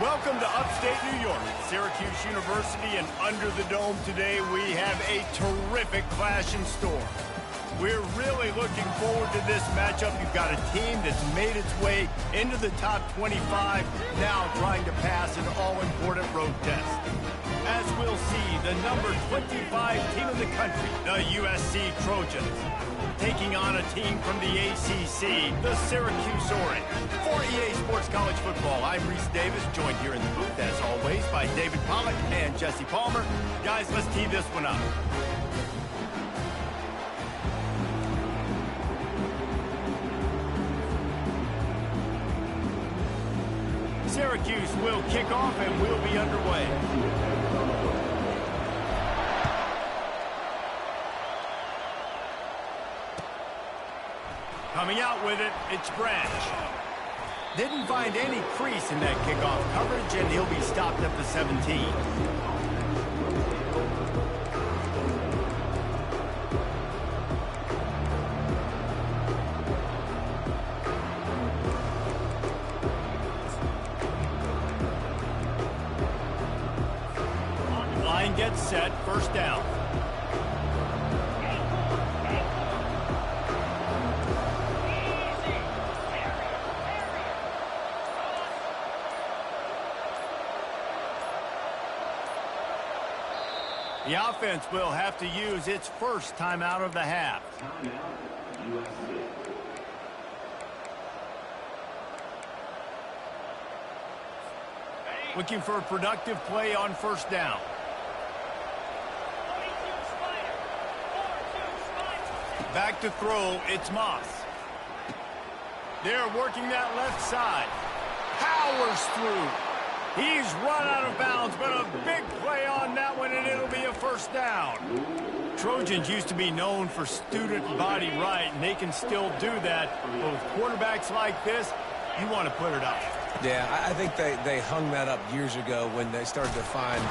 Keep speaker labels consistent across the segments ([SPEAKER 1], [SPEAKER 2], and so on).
[SPEAKER 1] Welcome to upstate New York, Syracuse University, and under the dome today we have a terrific clash in store. We're really looking forward to this matchup. You've got a team that's made its way into the top 25, now trying to pass an all-important road test. As we'll see, the number 25 team in the country, the USC Trojans, taking on a team from the ACC, the Syracuse Orange. For EA Sports College Football, I'm Reese Davis, joined here in the booth, as always, by David Pollack and Jesse Palmer. Guys, let's tee this one up. Syracuse will kick off and we'll be underway. Coming out with it, it's Branch. Didn't find any crease in that kickoff coverage, and he'll be stopped at the 17. Line gets set, first down. The offense will have to use its first timeout of the half. Looking for a productive play on first down. Back to throw, it's Moss. They're working that left side. Powers through. He's run out of bounds, but a big play on that one, and it'll be a first down. Trojans used to be known for student body right, and they can still do that. But with quarterbacks like this, you want to put it up.
[SPEAKER 2] Yeah, I think they hung that up years ago when they started to find,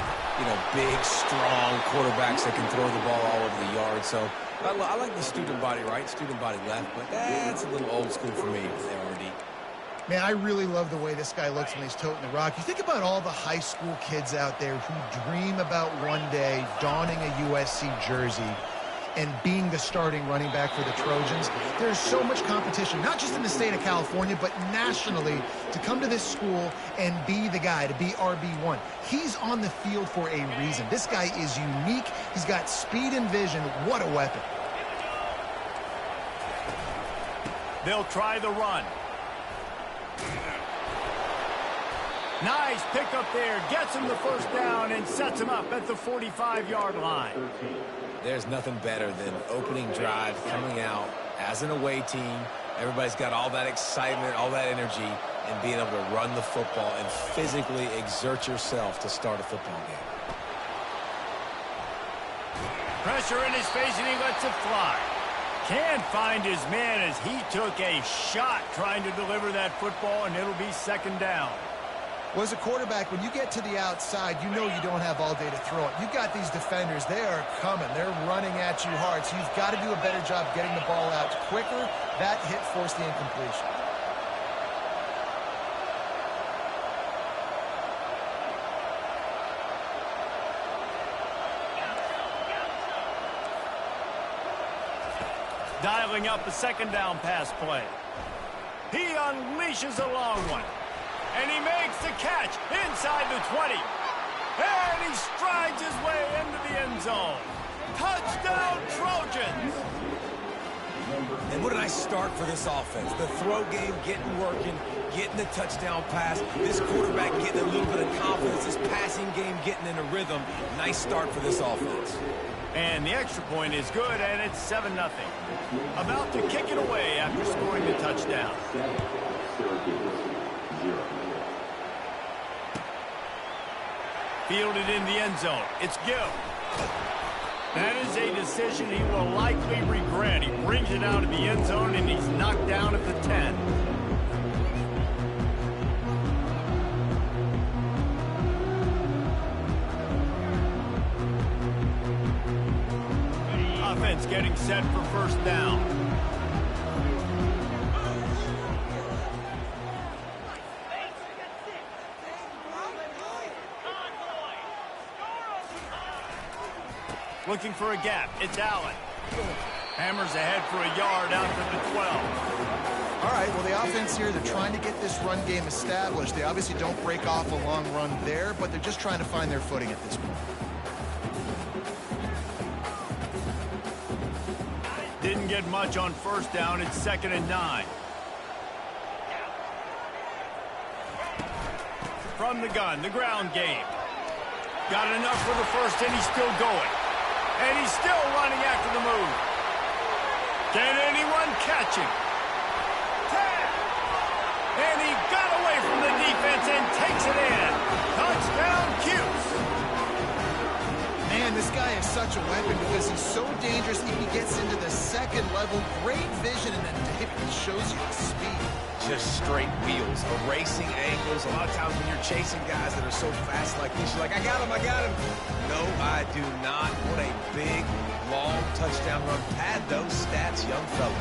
[SPEAKER 2] big, strong quarterbacks that can throw the ball all over the yard. So I like the student body right, student body left, but that's a little old school for me if they already.
[SPEAKER 3] Man, I really love the way this guy looks when he's toting the rock. You think about all the high school kids out there who dream about one day donning a USC jersey and being the starting running back for the Trojans. There's so much competition, not just in the state of California, but nationally, to come to this school and be the guy, to be RB1. He's on the field for a reason. This guy is unique. He's got speed and vision. What a weapon.
[SPEAKER 1] They'll try the run. Nice pickup there. Gets him the first down and sets him up at the 45-yard line.
[SPEAKER 2] There's nothing better than opening drive, coming out as an away team. Everybody's got all that excitement, all that energy, and being able to run the football and physically exert yourself to start a football game.
[SPEAKER 1] Pressure in his face, and he lets it fly. Can't find his man as he took a shot trying to deliver that football, and it'll be second down.
[SPEAKER 3] Well, as a quarterback, when you get to the outside, you know you don't have all day to throw it. You've got these defenders. They are coming. They're running at you hard. So you've got to do a better job getting the ball out quicker. That hit forced the incompletion.
[SPEAKER 1] Dialing up a second down pass play. He unleashes a long one. And he makes the catch inside the 20. And he strides his way into the end zone. Touchdown, Trojans!
[SPEAKER 2] And what a nice start for this offense. The throw game getting working, getting the touchdown pass. This quarterback getting a little bit of confidence. This passing game getting in a rhythm. Nice start for this offense.
[SPEAKER 1] And the extra point is good, and it's 7-0. About to kick it away after scoring the touchdown. Fielded in the end zone. It's Gill. That is a decision he will likely regret. He brings it out of the end zone, and he's knocked down at the 10. Offense getting set for first down. Looking for a gap. It's Allen. Hammers ahead for a yard out to the 12.
[SPEAKER 3] All right, well, the offense here, they're trying to get this run game established. They obviously don't break off a long run there, but they're just trying to find their footing at this point.
[SPEAKER 1] Didn't get much on first down. It's 2nd and 9. From the gun, the ground game. Got enough for the first, and he's still going. And he's still running after the move. Can anyone catch him? And he got away from the defense and takes it in. Touchdown, Cuse.
[SPEAKER 3] Man, this guy is such a weapon because he's so dangerous. He gets into the second level. Great vision, and then David shows you the speed.
[SPEAKER 2] Just straight wheels, erasing angles. A lot of times when you're chasing guys that are so fast like this, you're like, I got him, I got him. No, I do not. What a big, long touchdown run. Pad those stats, young fella.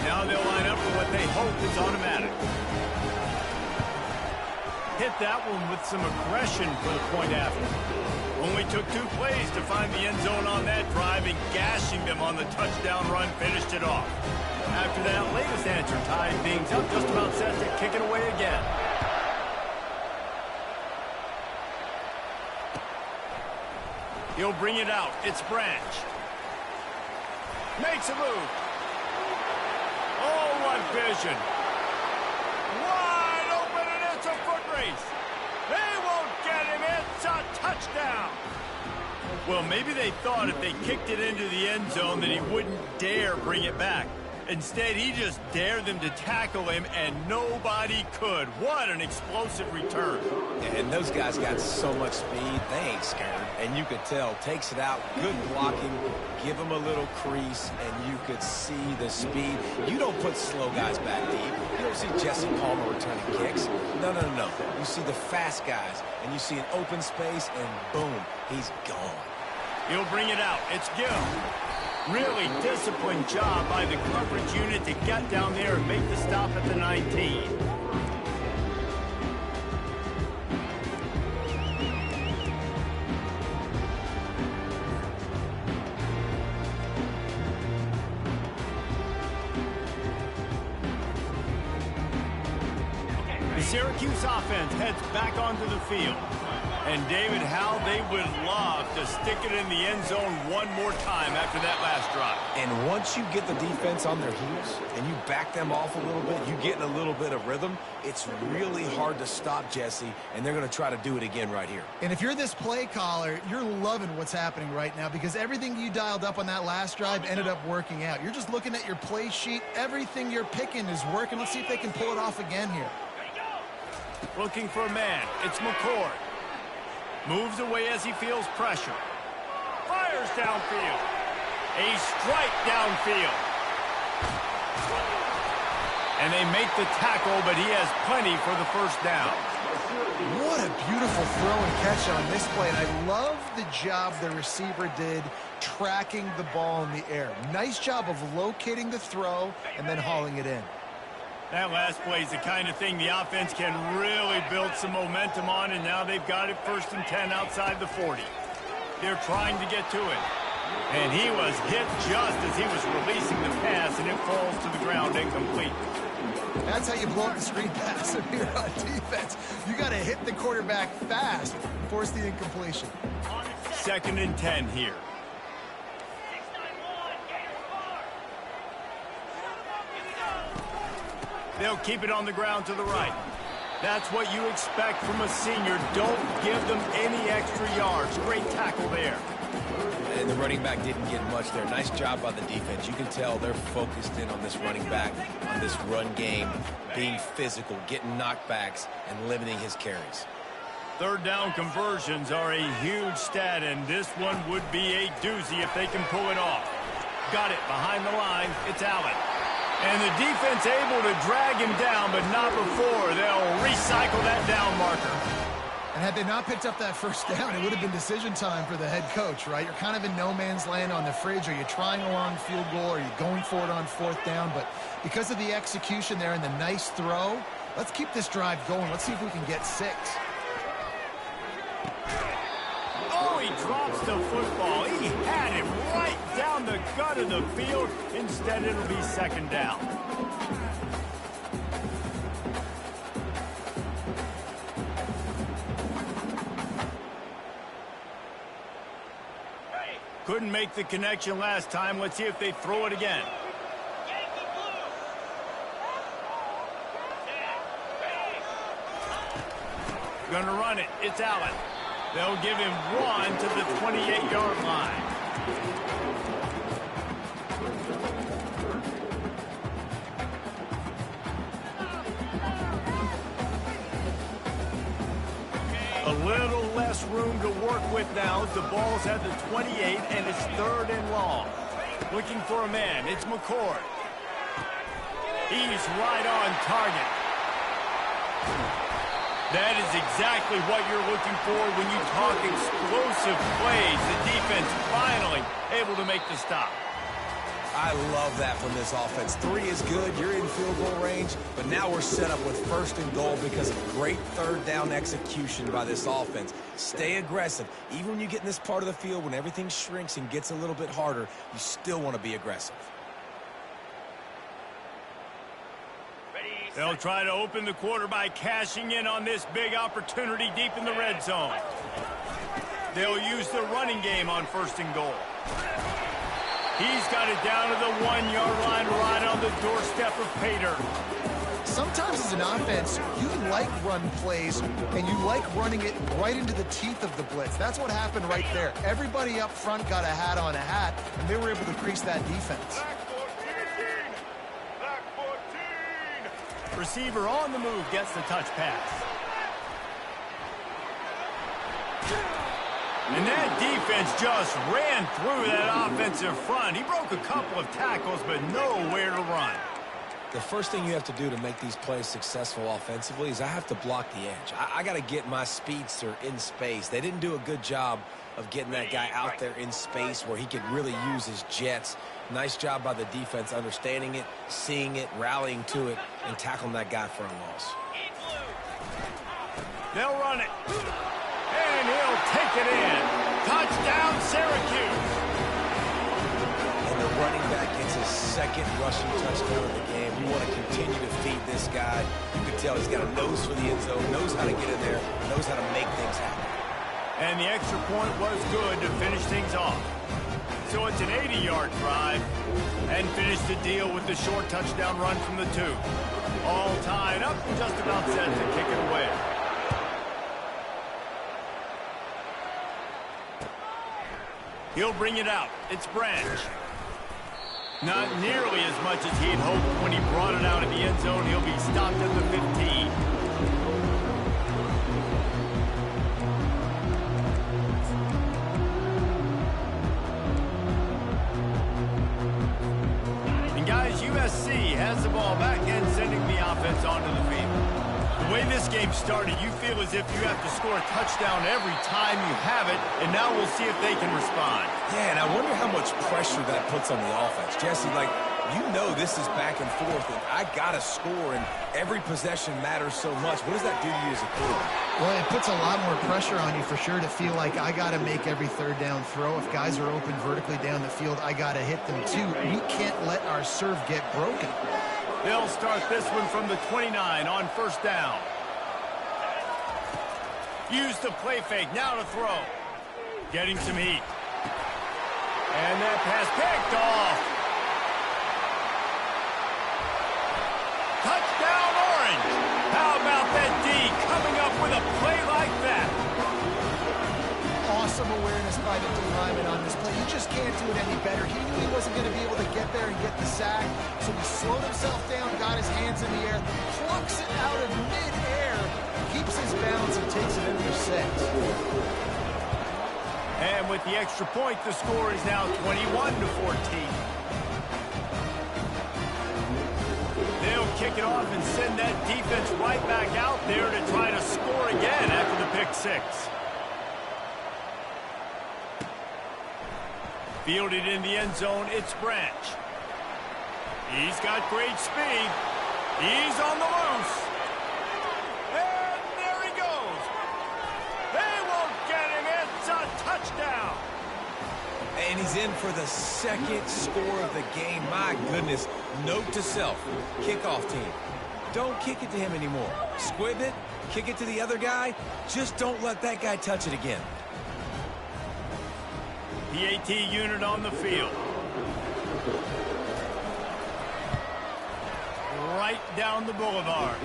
[SPEAKER 1] Now they'll line up for what they hope is automatic. Hit that one with some aggression for the point after. Only took 2 plays to find the end zone on that drive, and gashing them on the touchdown run finished it off. After that latest answer tied things up, just about set to kick it away again. He'll bring it out. It's Branch. Makes a move. Oh, what vision. Wide open, and it's a foot race. They won't get him. It's a touchdown. Well, maybe they thought if they kicked it into the end zone that he wouldn't dare bring it back. Instead, he just dared them to tackle him, and nobody could. What an explosive return.
[SPEAKER 2] And those guys got so much speed, they ain't scared. And you could tell, takes it out, good blocking, give him a little crease, and you could see the speed. You don't put slow guys back deep. You don't see Jesse Palmer returning kicks. No, no, no, no. You see the fast guys, and you see an open space, and boom, he's gone.
[SPEAKER 1] He'll bring it out. It's Gill. Really disciplined job by the coverage unit to get down there and make the stop at the 19. The Syracuse offense heads back onto the field. And, David, how they would love to stick it in the end zone one more time after that last drive.
[SPEAKER 2] And once you get the defense on their heels and you back them off a little bit, you get in a little bit of rhythm, it's really hard to stop Jesse, and they're going to try to do it again right here.
[SPEAKER 3] And if you're this play caller, you're loving what's happening right now because everything you dialed up on that last drive ended up working out. You're just looking at your play sheet. Everything you're picking is working. Let's see if they can pull it off again here.
[SPEAKER 1] Looking for a man. It's McCord. Moves away as he feels pressure. Fires downfield. A strike downfield. And they make the tackle, but he has plenty for the first down.
[SPEAKER 3] What a beautiful throw and catch on this play. And I love the job the receiver did tracking the ball in the air. Nice job of locating the throw and then hauling it in.
[SPEAKER 1] That last play is the kind of thing the offense can really build some momentum on, and now they've got it 1st and 10 outside the 40. They're trying to get to it. And he was hit just as he was releasing the pass, and it falls to the ground incomplete.
[SPEAKER 3] That's how you blow up the screen pass here on defense. You got to hit the quarterback fast, force the incompletion.
[SPEAKER 1] 2nd and 10 here. They'll keep it on the ground to the right. That's what you expect from a senior. Don't give them any extra yards. Great tackle there.
[SPEAKER 2] And the running back didn't get much there. Nice job by the defense. You can tell they're focused in on this running back, on this run game, being physical, getting knockbacks, and limiting his carries.
[SPEAKER 1] 3rd down conversions are a huge stat, and this one would be a doozy if they can pull it off. Got it behind the line. It's Allen. And the defense able to drag him down, but not before. They'll recycle that down marker.
[SPEAKER 3] And had they not picked up that first down, it would have been decision time for the head coach, right? You're kind of in no man's land on the fridge. Are you trying a long field goal? Are you going for it on 4th down? But because of the execution there and the nice throw, let's keep this drive going. Let's see if we can get 6.
[SPEAKER 1] Oh, he drops the football. He had it right down the gut of the field. Instead, it'll be second down. Couldn't make the connection last time. Let's see if they throw it again. Gonna run it. It's Allen. They'll give him one to the 28-yard line. A little less room to work with now. The ball's at the 28, and it's 3rd and long. Looking for a man. It's McCord. He's right on target. That is exactly what you're looking for when you talk explosive plays. The defense finally able to make the stop.
[SPEAKER 2] I love that from this offense. 3 is good. You're in field goal range, but now we're set up with 1st and goal because of great 3rd down execution by this offense. Stay aggressive. Even when you get in this part of the field, when everything shrinks and gets a little bit harder, you still want to be aggressive.
[SPEAKER 1] They'll try to open the quarter by cashing in on this big opportunity deep in the red zone. They'll use the running game on 1st and goal. He's got it down to the 1-yard line right on the doorstep of Pater.
[SPEAKER 3] Sometimes as an offense, you like run plays, and you like running it right into the teeth of the blitz. That's what happened right there. Everybody up front got a hat on a hat, and they were able to crease that defense.
[SPEAKER 1] Receiver on the move gets the touch pass. And that defense just ran through that offensive front. He broke a couple of tackles, but nowhere to run.
[SPEAKER 2] The first thing you have to do to make these plays successful offensively is I have to block the edge. I got to get my speedster in space. They didn't do a good job of getting that guy out there in space where he could really use his jets. Nice job by the defense understanding it, seeing it, rallying to it, and tackling that guy for a loss.
[SPEAKER 1] They'll run it. And he'll take it in. Touchdown, Syracuse.
[SPEAKER 2] And the running back gets his 2nd rushing touchdown of the game. You want to continue to feed this guy. You can tell he's got a nose for the end zone, knows how to get in there, knows how to make things happen.
[SPEAKER 1] And the extra point was good to finish things off. So it's an 80-yard drive, and finish the deal with the short touchdown run from the 2. All tied up, just about set to kick it away. He'll bring it out. It's Branch. Not nearly as much as he had hoped when he brought it out in the end zone. He'll be stopped at the 15. USC has the ball back and sending the offense onto the field. The way this game started, you feel as if you have to score a touchdown every time you have it, and now we'll see if they can respond.
[SPEAKER 2] Yeah, and I wonder how much pressure that puts on the offense. Jesse, you know this is back and forth, and I got to score, and every possession matters so much. What does that do to you as a quarterback?
[SPEAKER 3] Well, it puts a lot more pressure on you for sure to feel like I got to make every 3rd down throw. If guys are open vertically down the field, I got to hit them too. We can't let our serve get broken.
[SPEAKER 1] They'll start this one from the 29 on 1st down. Use the play fake, now to throw. Getting some heat. And that pass picked off. Touchdown, Orange. How about that D coming up with a play like that?
[SPEAKER 3] Awesome awareness by the D-lineman on this play. You just can't do it any better. He knew he wasn't going to be able to get there and get the sack, so he slowed himself down, got his hands in the air, plucks it out of mid-air, keeps his balance, and takes it in for 6.
[SPEAKER 1] And with the extra point, the score is now 21-14. They'll kick it off and send that defense right back out there to try to score again after the pick 6. Fielded in the end zone, it's Branch. He's got great speed. He's on the loose. And there he goes. They won't get him. It's a touchdown.
[SPEAKER 2] He's in for the second score of the game. My goodness. Note to self, kickoff team. Don't kick it to him anymore. Squib it, kick it to the other guy. Just don't let that guy touch it again.
[SPEAKER 1] PAT unit on the field. Right down the boulevard.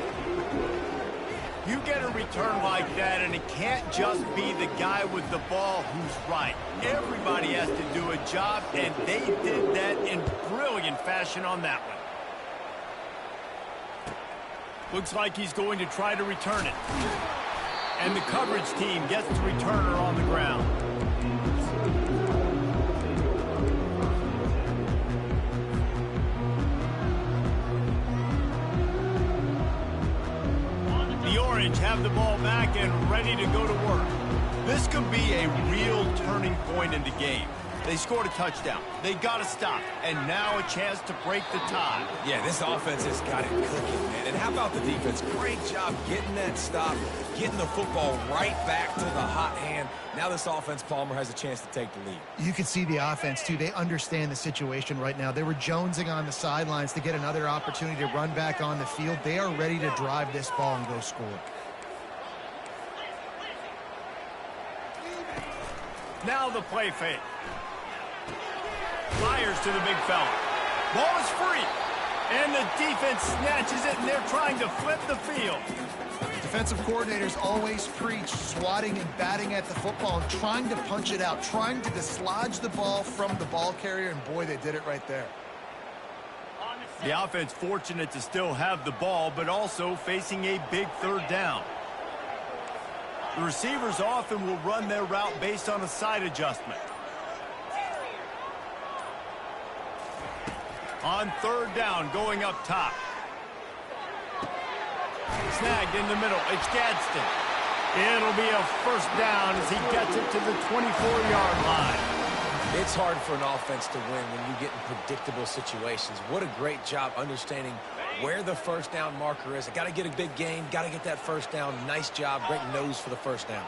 [SPEAKER 1] You get a return like that, and it can't just be the guy with the ball who's right. Everybody has to do a job, and they did that in brilliant fashion on that one. Looks like he's going to try to return it. And the coverage team gets the returner on the ground. The Orange have the ball back and ready to go to work. This could be a real turning point in the game. They scored a touchdown. They got to stop. And now a chance to break the tie.
[SPEAKER 2] Yeah, this offense has got it cooking, man. And how about the defense? Great job getting that stop, getting the football right back to the hot hand. Now this offense, Palmer, has a chance to take the lead.
[SPEAKER 3] You can see the offense, too. They understand the situation right now. They were jonesing on the sidelines to get another opportunity to run back on the field. They are ready to drive this ball and go score.
[SPEAKER 1] Now the play fake. Fires to the big fella. Ball is free. And the defense snatches it, and they're trying to flip the field.
[SPEAKER 3] Defensive coordinators always preach swatting and batting at the football and trying to punch it out, trying to dislodge the ball from the ball carrier, and boy, they did it right there.
[SPEAKER 1] The offense fortunate to still have the ball, but also facing a big third down. The receivers often will run their route based on a side adjustment. On third down, going up top. Snagged in the middle. It's Gadsden. It'll be a first down as he gets it to the 24-yard line.
[SPEAKER 2] It's hard for an offense to win when you get in predictable situations. What a great job understanding where the first down marker is. Got to get a big gain. Got to get that first down. Nice job. Great nose for the first down.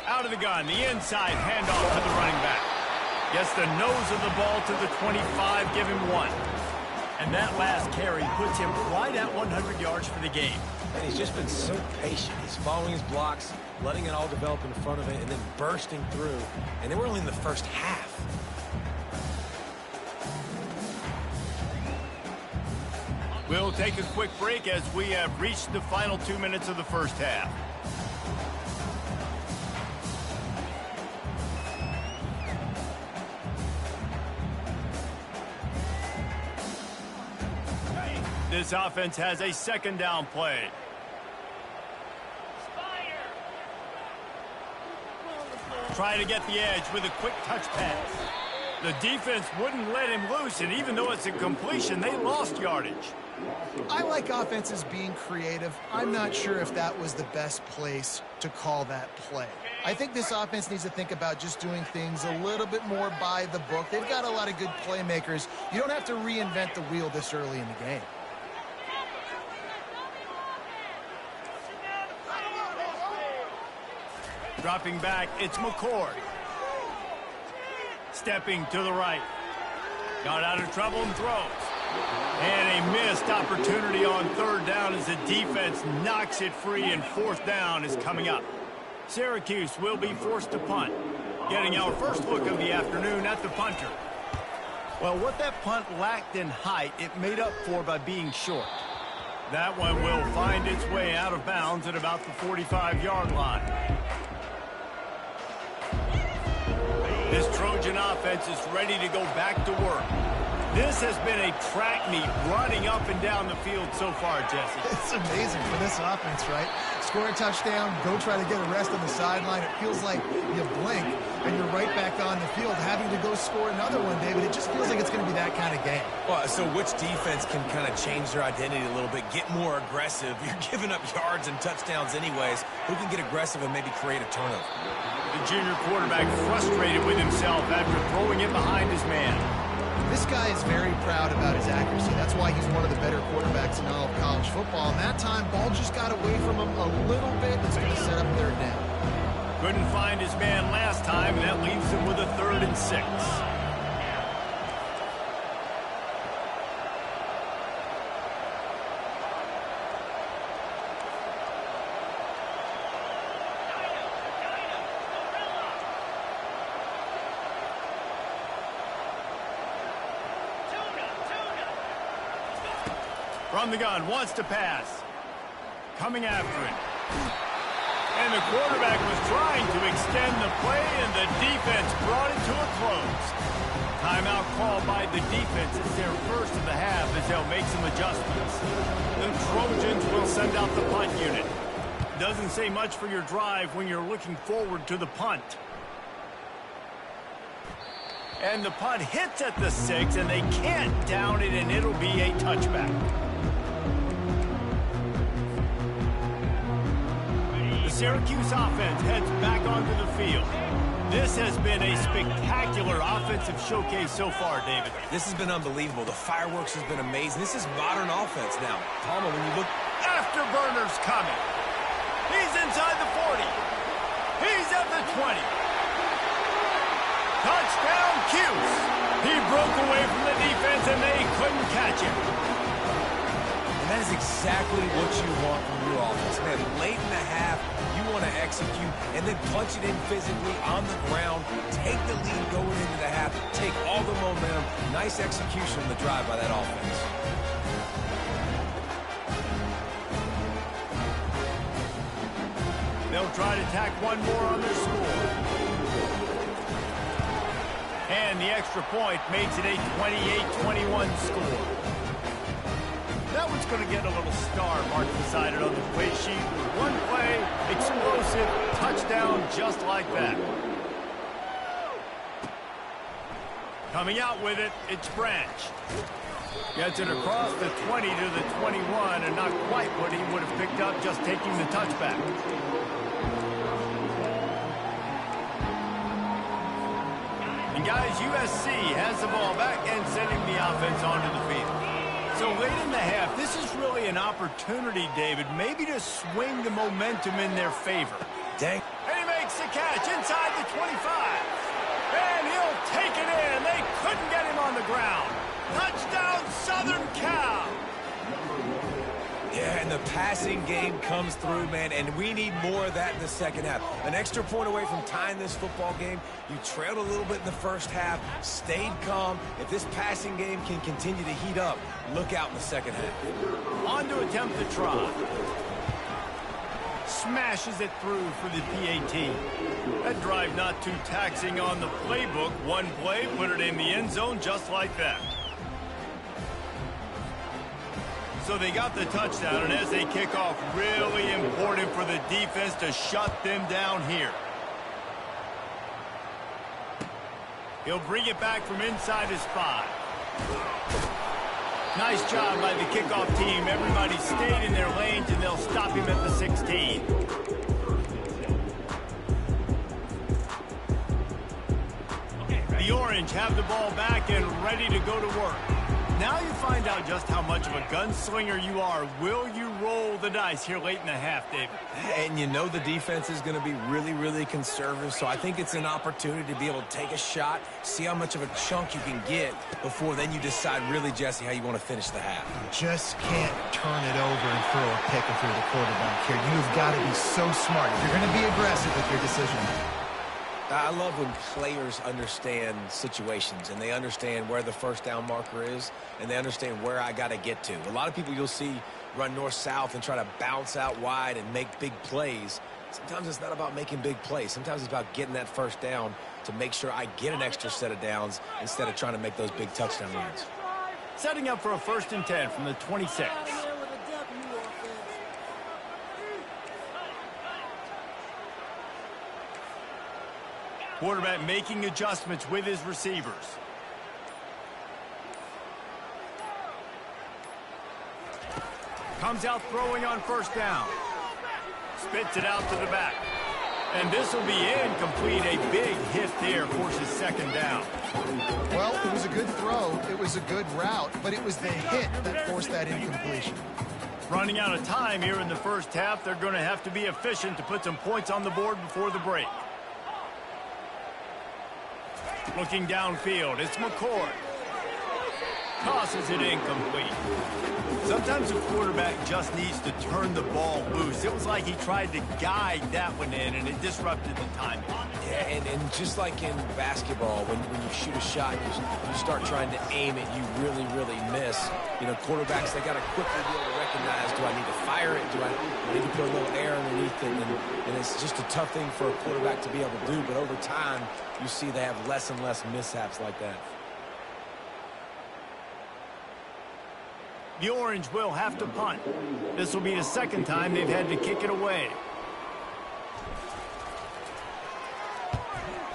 [SPEAKER 1] Out of the gun, the inside handoff to the running back. Gets the nose of the ball to the 25, give him 1. And that last carry puts him right at 100 yards for the game.
[SPEAKER 2] And he's just been so patient. He's following his blocks, letting it all develop in front of it, and then bursting through. And they were only in the first half.
[SPEAKER 1] We'll take a quick break as we have reached the final 2 minutes of the first half. This offense has a second down play. Try to get the edge with a quick touch pass. The defense wouldn't let him loose, and even though it's a completion, they lost yardage.
[SPEAKER 3] I like offenses being creative. I'm not sure if that was the best place to call that play. I think this offense needs to think about just doing things a little bit more by the book. They've got a lot of good playmakers. You don't have to reinvent the wheel this early in the game.
[SPEAKER 1] Dropping back, it's McCord. Stepping to the right. Got out of trouble and throws. And a missed opportunity on third down as the defense knocks it free, and fourth down is coming up. Syracuse will be forced to punt. Getting our first look of the afternoon at the punter. Well, what that punt lacked in height, it made up for by being short. That one will find its way out of bounds at about the 45-yard line. This Trojan offense is ready to go back to work. This has been a track meet running up and down the field so far, Jesse.
[SPEAKER 3] It's amazing for this offense, right? Score a touchdown, go try to get a rest on the sideline. It feels like you blink and you're right back on the field having to go score another one, David. It just feels like it's going to be that kind of game.
[SPEAKER 2] Well, so which defense can kind of change their identity a little bit, get more aggressive? You're giving up yards and touchdowns anyways. Who can get aggressive and maybe create a turnover?
[SPEAKER 1] The junior quarterback frustrated with himself after throwing it behind his man.
[SPEAKER 3] This guy is very proud about his accuracy. That's why he's one of the better quarterbacks in all of college football. And that time, ball just got away from him a little bit. It's going to set up third down.
[SPEAKER 1] Couldn't find his man last time, and that leaves him with a 3rd and 6. From the gun, wants to pass. Coming after it. And the quarterback was trying to extend the play, and the defense brought it to a close. Timeout called by the defense. It's their first of the half as they'll make some adjustments. The Trojans will send out the punt unit. Doesn't say much for your drive when you're looking forward to the punt. And the punt hits at the 6, and they can't down it, and it'll be a touchback. Syracuse offense heads back onto the field. This has been a spectacular offensive showcase so far, David.
[SPEAKER 2] This has been unbelievable. The fireworks has been amazing. This is modern offense now. Palmer, when you look...
[SPEAKER 1] Afterburner's coming. He's inside the 40. He's at the 20. Touchdown, Cuse. He broke away from the defense, and they couldn't catch him.
[SPEAKER 2] And that is exactly what you want from your offense. Man, late in the half, you want to execute and then punch it in physically on the ground, take the lead going into the half, take all the momentum. Nice execution on the drive by that offense.
[SPEAKER 1] They'll try to tack one more on their score. And the extra point makes it a 28-21 score. That one's going to get a little star mark decided on the play sheet. One play, explosive, touchdown just like that. Coming out with it, it's Branch. Gets it across the 20 to the 21, and not quite what he would have picked up just taking the touchback. And guys, USC has the ball back and sending the offense onto the field. So late in the half, this is really an opportunity, David, maybe to swing the momentum in their favor.
[SPEAKER 2] Dang.
[SPEAKER 1] And he makes the catch inside the 25. And he'll take it in. They couldn't get him on the ground. Touchdown, Southern Cal.
[SPEAKER 2] Yeah, and the passing game comes through, man, and we need more of that in the second half. An extra point away from tying this football game. You trailed a little bit in the first half, stayed calm. If this passing game can continue to heat up, look out in the second half.
[SPEAKER 1] On to attempt the try. Smashes it through for the PAT. That drive not too taxing on the playbook. One play, put it in the end zone just like that. So they got the touchdown, and as they kick off, really important for the defense to shut them down here. He'll bring it back from inside his 5. Nice job by the kickoff team. Everybody stayed in their lanes, and they'll stop him at the 16. The Orange have the ball back and ready to go to work. Now you find out just how much of a gunslinger you are. Will you roll the dice here late in the half, David?
[SPEAKER 2] And you know the defense is going to be really, really conservative, so I think it's an opportunity to be able to take a shot, see how much of a chunk you can get before then you decide really, Jesse, how you want to finish the half.
[SPEAKER 3] You just can't turn it over and throw a pick if you're the quarterback here. You've got to be so smart if you're going to be aggressive with your decision.
[SPEAKER 2] I love when players understand situations and they understand where the first down marker is and they understand where I got to get to. A lot of people you'll see run north-south and try to bounce out wide and make big plays. Sometimes it's not about making big plays. Sometimes it's about getting that first down to make sure I get an extra set of downs instead of trying to make those big touchdown runs.
[SPEAKER 1] Setting up for a 1st and 10 from the 26. Quarterback making adjustments with his receivers. Comes out throwing on 1st down. Spits it out to the back. And this will be incomplete. A big hit there forces second down.
[SPEAKER 3] Well, it was a good throw. It was a good route, but it was the hit that forced that incompletion.
[SPEAKER 1] Running out of time here in the first half. They're going to have to be efficient to put some points on the board before the break. Looking downfield, it's McCord. Tosses it incomplete. Sometimes a quarterback just needs to turn the ball loose. It was like he tried to guide that one in, and it disrupted the timing.
[SPEAKER 2] Yeah, and just like in basketball, when you shoot a shot, you start trying to aim it, you really, really miss. You know, quarterbacks, they got to quickly be able to recognize, do I need to fire it? Do I need to put a little air underneath it? And it's just a tough thing for a quarterback to be able to do, but over time, you see they have less and less mishaps like that.
[SPEAKER 1] The Orange will have to punt. This will be the second time they've had to kick it away.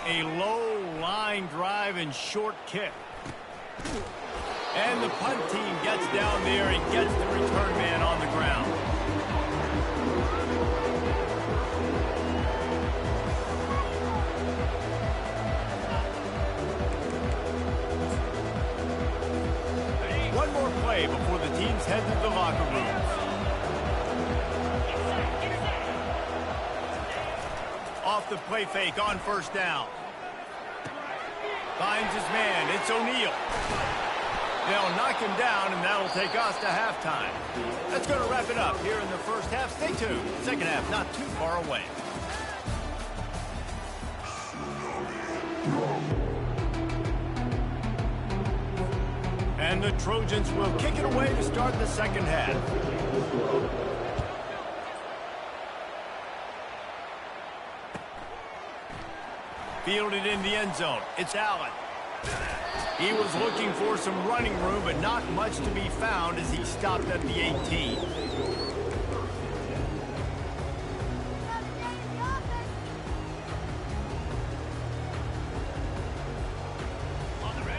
[SPEAKER 1] A low line drive and short kick. And the punt team gets down there and gets the return man on the ground. One more play before the teams head to the locker rooms. Off the play fake on first down. Finds his man. It's O'Neal. They'll knock him down, and that'll take us to halftime. That's going to wrap it up here in the first half. Stay tuned. Second half not too far away. And the Trojans will kick it away to start the second half. Fielded in the end zone. It's Allen. He was looking for some running room, but not much to be found as he stopped at the 18.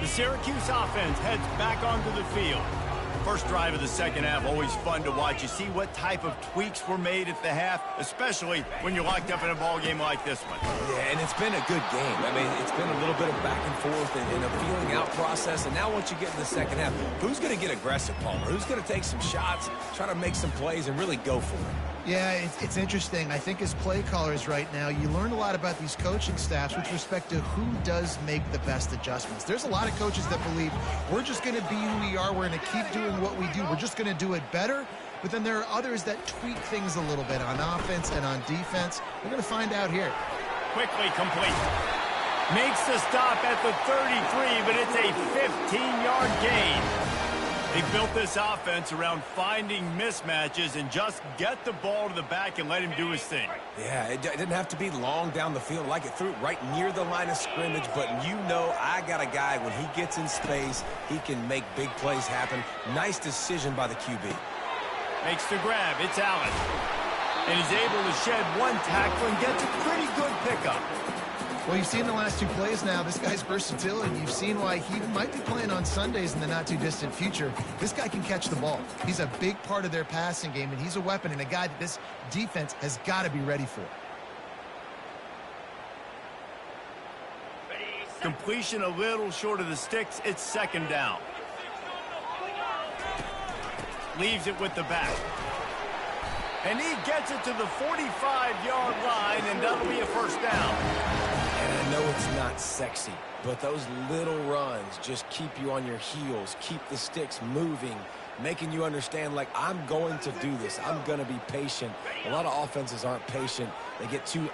[SPEAKER 1] The Syracuse offense heads back onto the field. First drive of the second half, always fun to watch. You see what type of tweaks were made at the half, especially when you're locked up in a ball game like this one.
[SPEAKER 2] Yeah, and it's been a good game. I mean, it's been a little bit of back and forth and a feeling out process. And now once you get in the second half, who's going to get aggressive, Palmer? Who's going to take some shots, try to make some plays, and really go for it?
[SPEAKER 3] Yeah, it's interesting. I think as play callers right now, you learn a lot about these coaching staffs with respect to who does make the best adjustments. There's a lot of coaches that believe we're just going to be who we are. We're going to keep doing what we do. We're just going to do it better. But then there are others that tweak things a little bit on offense and on defense. We're going to find out here.
[SPEAKER 1] Quickly complete. Makes the stop at the 33, but it's a 15-yard gain. They built this offense around finding mismatches and just get the ball to the back and let him do his thing.
[SPEAKER 2] Yeah, it didn't have to be long down the field. Like it threw it right near the line of scrimmage, but you know I got a guy, when he gets in space, he can make big plays happen. Nice decision by the QB.
[SPEAKER 1] Makes the grab. It's Allen. And he's able to shed one tackle and gets a pretty good pickup.
[SPEAKER 3] Well, you've seen the last two plays now. This guy's versatility. You've seen why he might be playing on Sundays in the not-too-distant future. This guy can catch the ball. He's a big part of their passing game, and he's a weapon and a guy that this defense has got to be ready for.
[SPEAKER 1] Completion a little short of the sticks. It's second down. Leaves it with the back. And he gets it to the 45-yard line, and that'll be a first down.
[SPEAKER 2] And I know it's not sexy, but those little runs just keep you on your heels, keep the sticks moving, making you understand, like, I'm going to do this. I'm going to be patient. A lot of offenses aren't patient. They get too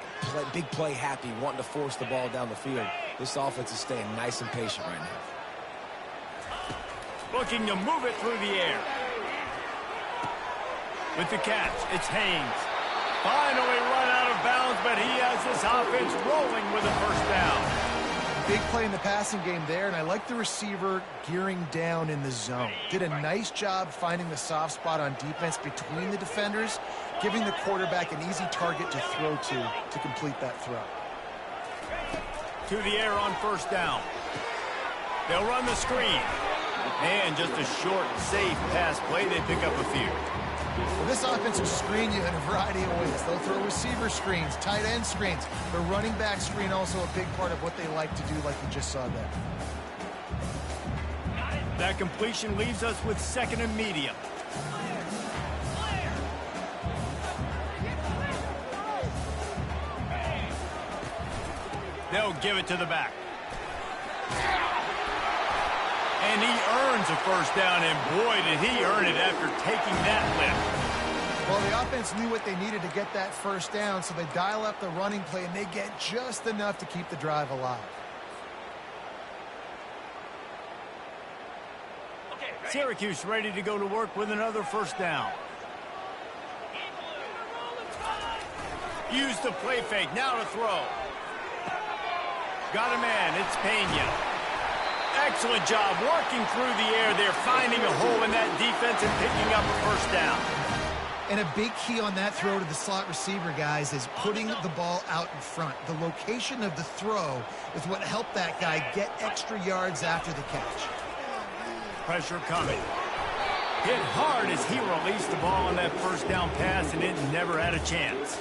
[SPEAKER 2] big play happy, wanting to force the ball down the field. This offense is staying nice and patient right now.
[SPEAKER 1] Looking to move it through the air. With the catch, it's Haynes. Finally run out of bounds, but he has this offense rolling with a first down.
[SPEAKER 3] Big play in the passing game there, and I like the receiver gearing down in the zone. Did a nice job finding the soft spot on defense between the defenders, giving the quarterback an easy target to throw to complete that throw.
[SPEAKER 1] To the air on first down. They'll run the screen. And just a short, safe pass play. They pick up a few.
[SPEAKER 3] Well, this offense will screen you in a variety of ways. They'll throw receiver screens, tight end screens. The running back screen also a big part of what they like to do, like you just saw there.
[SPEAKER 1] That completion leaves us with 2nd and medium. They'll give it to the back. And he earns a first down, and boy, did he earn it after taking that lift.
[SPEAKER 3] Well, the offense knew what they needed to get that first down, so they dial up the running play, and they get just enough to keep the drive alive.
[SPEAKER 1] Syracuse ready to go to work with another first down. Use the play fake, now to throw. Got a man, it's Pena. Excellent job working through the air there, finding a hole in that defense and picking up a first down.
[SPEAKER 3] And a big key on that throw to the slot receiver, guys, is putting the ball out in front. The location of the throw is what helped that guy get extra yards after the catch.
[SPEAKER 1] Pressure coming. Hit hard as he released the ball on that first down pass, and it never had a chance.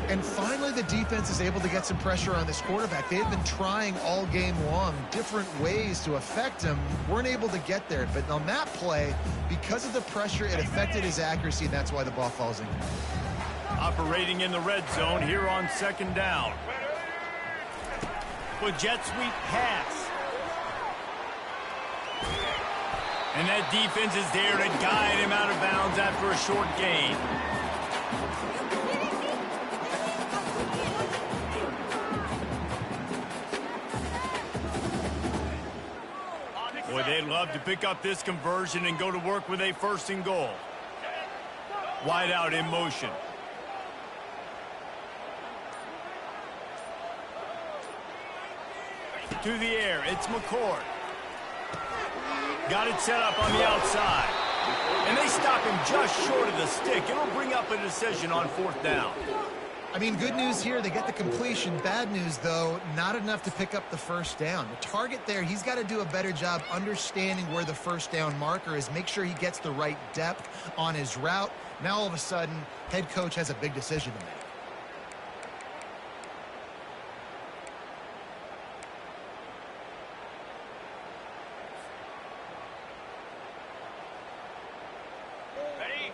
[SPEAKER 3] And finally, the defense is able to get some pressure on this quarterback. They had been trying all game long different ways to affect him. Weren't able to get there. But on that play, because of the pressure, it affected his accuracy, and that's why the ball falls in.
[SPEAKER 1] Operating in the red zone here on 2nd down. With jet sweep pass. And that defense is there to guide him out of bounds after a short gain. Boy, they'd love to pick up this conversion and go to work with a 1st and goal. Wide out in motion. To the air, it's McCord. Got it set up on the outside. And they stop him just short of the stick. It'll bring up a decision on 4th down.
[SPEAKER 3] I mean, good news here, they get the completion. Bad news, though, not enough to pick up the first down. The target there, he's got to do a better job understanding where the first down marker is, make sure he gets the right depth on his route. Now, all of a sudden, head coach has a big decision to make.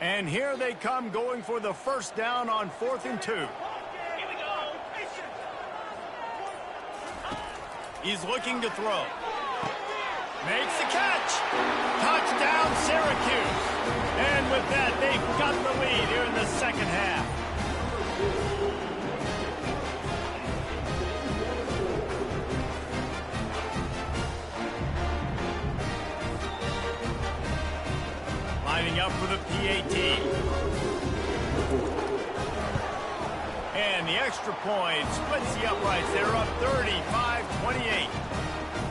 [SPEAKER 1] And here they come, going for the first down on 4th and 2. He's looking to throw. Makes the catch. Touchdown, Syracuse. And with that, they've got the lead here in the 2nd half. Lining up for the PAT. And the extra point splits the uprights. They're up 35-28.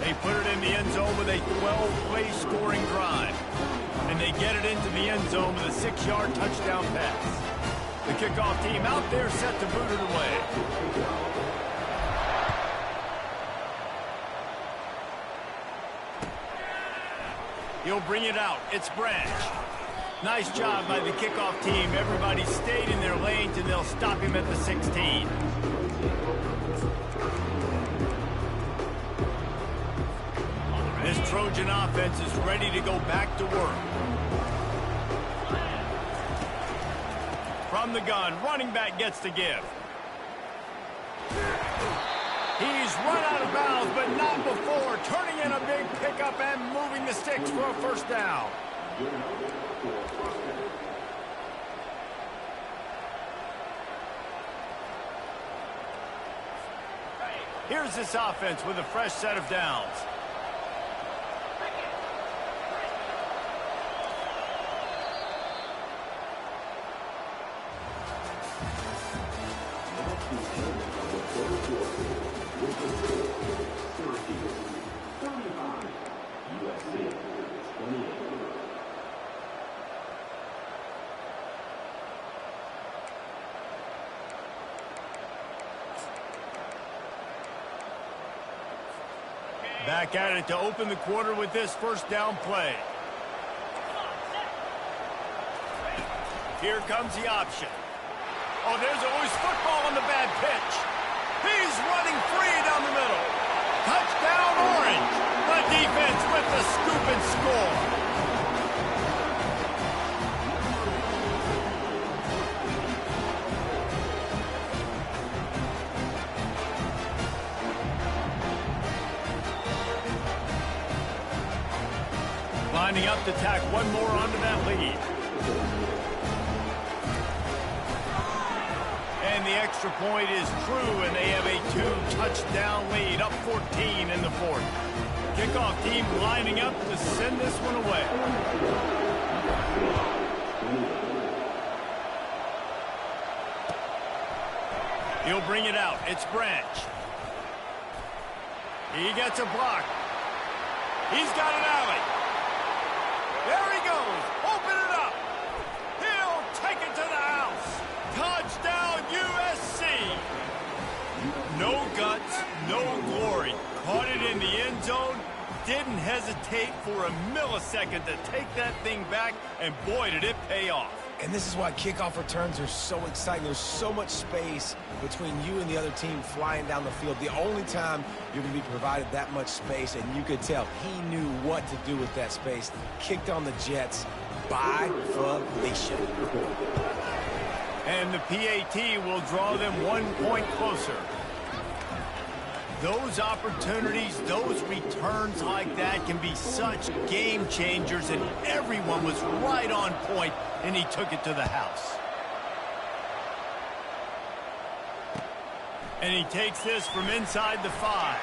[SPEAKER 1] They put it in the end zone with a 12-play scoring drive. And they get it into the end zone with a 6-yard touchdown pass. The kickoff team out there set to boot it away. He'll bring it out. It's Branch. Nice job by the kickoff team. Everybody stayed in their lanes, and they'll stop him at the 16. This Trojan offense is ready to go back to work. From the gun, running back gets the give. He's run out of bounds, but not before. Turning in a big pickup and moving the sticks for a first down. Here's this offense with a fresh set of downs. Back at it to open the quarter with this first down play. Here comes the option. Oh, there's a loose football on the bad pitch. He's running free down the middle. Touchdown, Orange. The defense with the scoop and score. Lining up to tack one more onto that lead. And the extra point is true, and they have a 2-touchdown lead, up 14 in the fourth. Kickoff team lining up to send this one away. He'll bring it out. It's Branch. He gets a block. He's got an alley. There he goes. Open it up. He'll take it to the house. Touchdown, USC. No guts, no glory. Caught it in the end zone. Didn't hesitate for a millisecond to take that thing back, and boy, did it pay off.
[SPEAKER 2] And this is why kickoff returns are so exciting. There's so much space between you and the other team flying down the field. The only time you're going to be provided that much space, and you could tell he knew what to do with that space. Kicked on the Jets by Felicia.
[SPEAKER 1] And the PAT will draw them 1 point closer. Those opportunities, those returns like that can be such game changers, and everyone was right on point, and he took it to the house. And he takes this from inside the 5.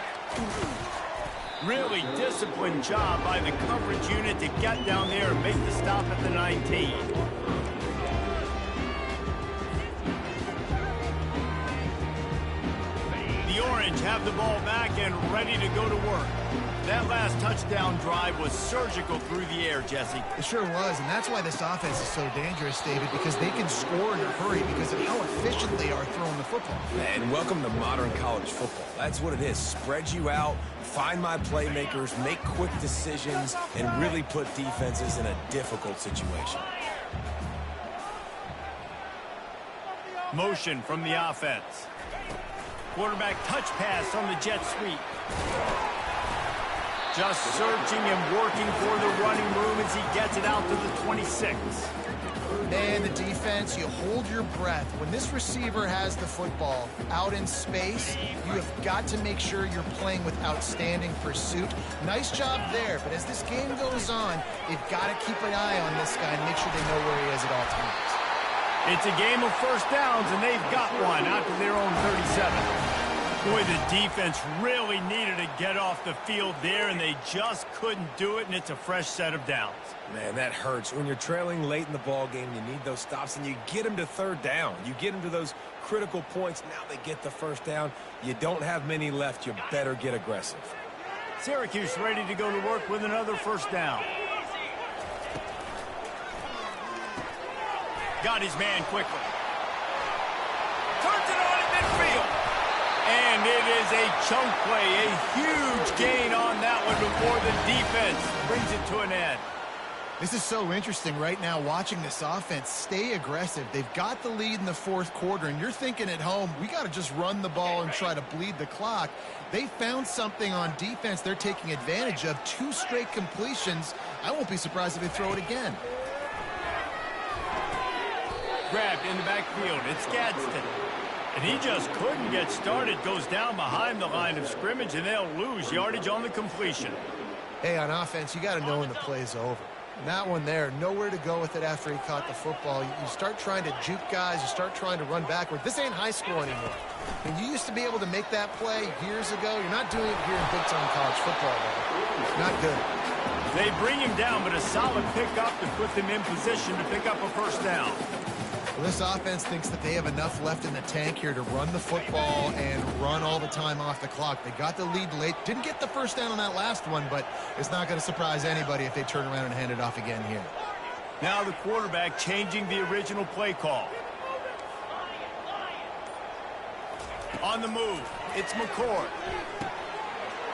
[SPEAKER 1] Really disciplined job by the coverage unit to get down there and make the stop at the 19. Orange have the ball back and ready to go to work. That last touchdown drive was surgical through the air, Jesse.
[SPEAKER 3] It sure was, and that's why this offense is so dangerous, David, because they can score in a hurry because of how efficient they are throwing the football.
[SPEAKER 2] And welcome to modern college football. That's what it is. Spread you out, find my playmakers, make quick decisions, and really put defenses in a difficult situation.
[SPEAKER 1] Motion from the offense. Quarterback touch pass on the jet sweep. Just searching and working for the running room as he gets it out to the 26.
[SPEAKER 3] Man, the defense, you hold your breath. When this receiver has the football out in space, you have got to make sure you're playing with outstanding pursuit. Nice job there, but as this game goes on, they've got to keep an eye on this guy and make sure they know where he is at all times.
[SPEAKER 1] It's a game of first downs, and they've got one out to their own 37. Boy, the defense really needed to get off the field there, and they just couldn't do it, and it's a fresh set of downs.
[SPEAKER 2] Man, that hurts. When you're trailing late in the ball game, you need those stops, and you get them to third down. You get them to those critical points. Now they get the first down. You don't have many left. You better get aggressive.
[SPEAKER 1] Syracuse ready to go to work with another first down. Got his man quickly. Turns it on at midfield. And it is a chunk play, a huge gain on that one before the defense brings it to an end.
[SPEAKER 3] This is so interesting right now, watching this offense stay aggressive. They've got the lead in the fourth quarter, and you're thinking at home, we got to just run the ball and try to bleed the clock. They found something on defense they're taking advantage of. 2 straight completions. I won't be surprised if they throw it again.
[SPEAKER 1] Grabbed in the backfield. It's Gadsden. And he just couldn't get started. Goes down behind the line of scrimmage, and they'll lose yardage on the completion.
[SPEAKER 3] Hey, on offense, you got to know when the play's over. And that one there, nowhere to go with it after he caught the football. You start trying to juke guys. You start trying to run backward. This ain't high school anymore. And you used to be able to make that play years ago. You're not doing it here in big-time college football, though. It's not good.
[SPEAKER 1] They bring him down, but a solid pickup to put them in position to pick up a first down.
[SPEAKER 3] Well, this offense thinks that they have enough left in the tank here to run the football and run all the time off the clock. They got the lead late. Didn't get the first down on that last one, but it's not going to surprise anybody if they turn around and hand it off again here.
[SPEAKER 1] Now the quarterback changing the original play call. On the move, it's McCord.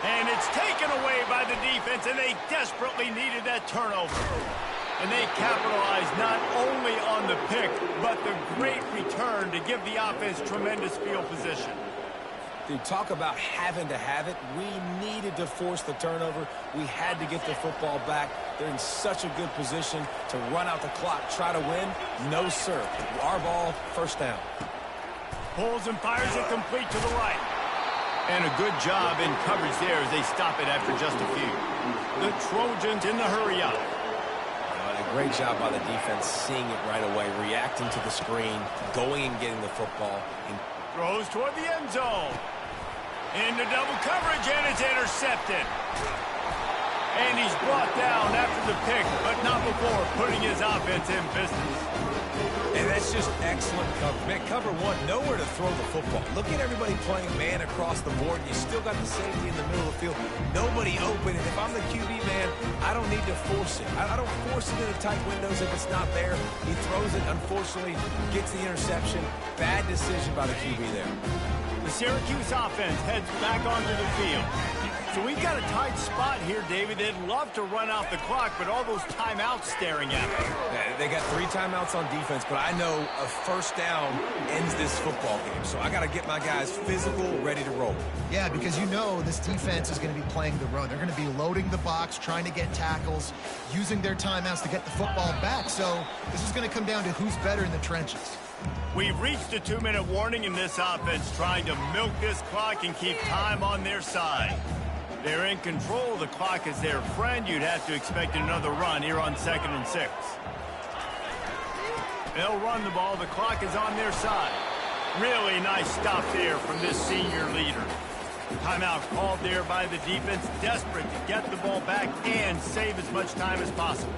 [SPEAKER 1] And it's taken away by the defense, and they desperately needed that turnover. And they capitalize not only on the pick, but the great return to give the offense tremendous field position.
[SPEAKER 2] Dude, talk about having to have it. We needed to force the turnover. We had to get the football back. They're in such a good position to run out the clock, try to win. No, sir. Our ball, first down.
[SPEAKER 1] Pulls and fires it complete to the right. And a good job in coverage there as they stop it after just a few. The Trojans in the hurry up.
[SPEAKER 2] A great job by the defense, seeing it right away, reacting to the screen, going and getting the football.
[SPEAKER 1] Throws toward the end zone. Into double coverage, and it's intercepted. And he's brought down after the pick, but not before putting his offense in business.
[SPEAKER 2] And that's just excellent cover. Man, cover one, nowhere to throw the football. Look at everybody playing man across the board. You still got the safety in the middle of the field. Nobody open. And if I'm the QB, man, I don't need to force it. I don't force it into tight windows if it's not there. He throws it, unfortunately, gets the interception. Bad decision by the QB there.
[SPEAKER 1] The Syracuse offense heads back onto the field. So we've got a tight spot here, David. They'd love to run out the clock, but all those timeouts staring at them.
[SPEAKER 2] They got 3 timeouts on defense, but I know a first down ends this football game. So I got to get my guys physical, ready to roll.
[SPEAKER 3] Yeah, because you know this defense is going to be playing the run. They're going to be loading the box, trying to get tackles, using their timeouts to get the football back. So this is going to come down to who's better in the trenches.
[SPEAKER 1] We've reached a 2-minute warning in this offense, trying to milk this clock and keep time on their side. They're in control. The clock is their friend. You'd have to expect another run here on 2nd and 6. They'll run the ball. The clock is on their side. Really nice stop there from this senior leader. Timeout called there by the defense, desperate to get the ball back and save as much time as possible.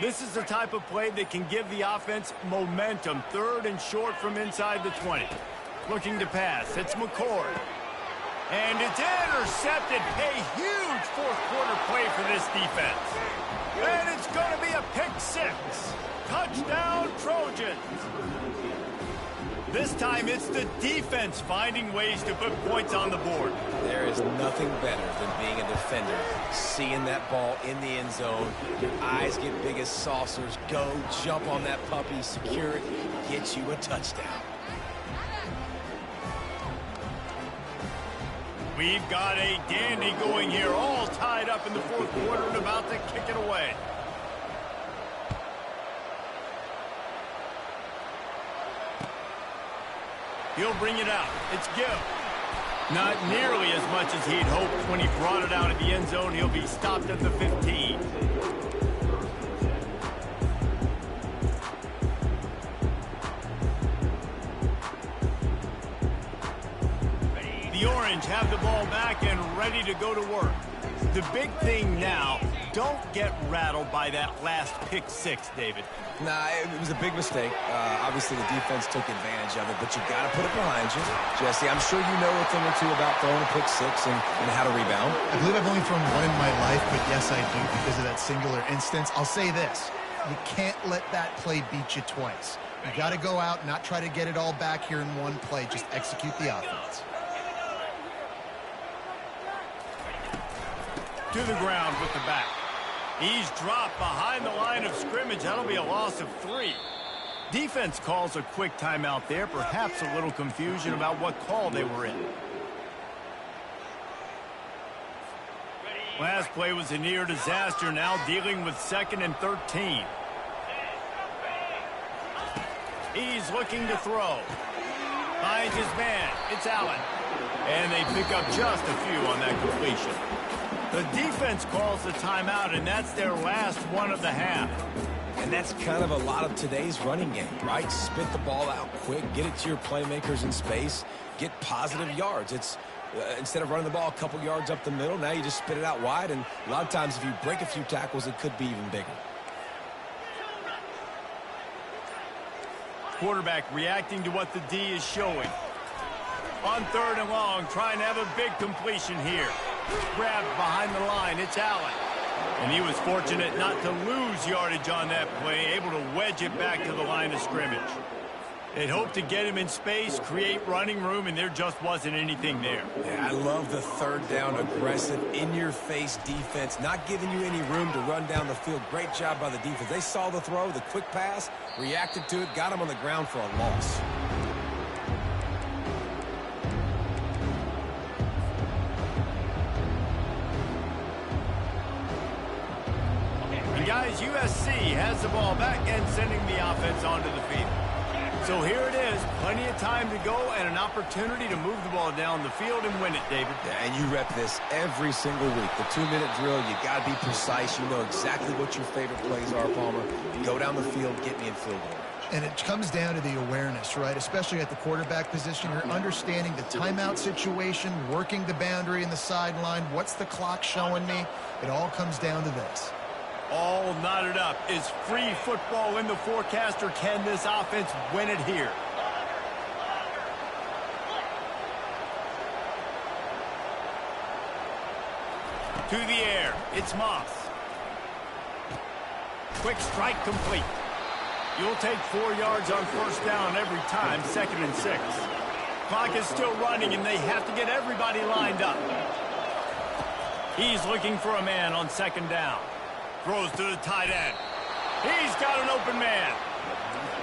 [SPEAKER 1] This is the type of play that can give the offense momentum. 3rd and short from inside the 20. Looking to pass. It's McCord. And it's intercepted. A huge 4th-quarter play for this defense. And it's going to be a pick 6. Touchdown, Trojans. This time it's the defense finding ways to put points on the board.
[SPEAKER 2] There is nothing better than being a defender. Seeing that ball in the end zone, your eyes get big as saucers. Go, jump on that puppy, secure it, get you a touchdown.
[SPEAKER 1] We've got a dandy going here, all tied up in the 4th quarter and about to kick it away. He'll bring it out. It's Gill. Not nearly as much as he'd hoped when he brought it out of the end zone. He'll be stopped at the 15. The Orange have the ball back and ready to go to work. The big thing now, don't get rattled by that last pick 6, David.
[SPEAKER 2] Nah, it was a big mistake. Obviously, the defense took advantage of it, but you got to put it behind you. Jesse, I'm sure you know a thing or two about throwing a pick 6 and how to rebound.
[SPEAKER 3] I believe I've only thrown one in my life, but yes, I do because of that singular instance. I'll say this. You can't let that play beat you twice. You got to go out, not try to get it all back here in one play. Just execute the offense.
[SPEAKER 1] To the ground with the back. He's dropped behind the line of scrimmage. That'll be a loss of 3. Defense calls a quick timeout there. Perhaps a little confusion about what call they were in. Last play was a near disaster. Now dealing with 2nd and 13. He's looking to throw. Finds his man. It's Allen. And they pick up just a few on that completion. The defense calls the timeout, and that's their last one of the half.
[SPEAKER 2] And that's kind of a lot of today's running game, right? Spit the ball out quick, get it to your playmakers in space, get positive yards. It's instead of running the ball a couple yards up the middle, now you just spit it out wide, and a lot of times if you break a few tackles, it could be even bigger.
[SPEAKER 1] Quarterback reacting to what the D is showing. On 3rd and long, trying to have a big completion here. Grabbed behind the line, it's Allen. And he was fortunate not to lose yardage on that play, able to wedge it back to the line of scrimmage. They'd hoped to get him in space, create running room, and there just wasn't anything there.
[SPEAKER 2] Yeah, I love the 3rd down aggressive, in-your-face defense, not giving you any room to run down the field. Great job by the defense. They saw the throw, the quick pass, reacted to it, got him on the ground for a loss.
[SPEAKER 1] And guys, USC has the ball back and sending the offense onto the field. So here it is, plenty of time to go and an opportunity to move the ball down the field and win it, David.
[SPEAKER 2] Yeah, and you rep this every single week. The 2-minute drill, you got to be precise. You know exactly what your favorite plays are, Palmer. Go down the field, get me in field goal.
[SPEAKER 3] And it comes down to the awareness, right? Especially at the quarterback position. You're understanding the timeout situation, working the boundary and the sideline. What's the clock showing me? It all comes down to this.
[SPEAKER 1] All knotted up. Is free football in the forecast, or can this offense win it here? To the air. It's Moss. Quick strike complete. You'll take 4 yards on 1st down every time, 2nd and 6. Clock is still running, and they have to get everybody lined up. He's looking for a man on 2nd down. Throws to the tight end. He's got an open man.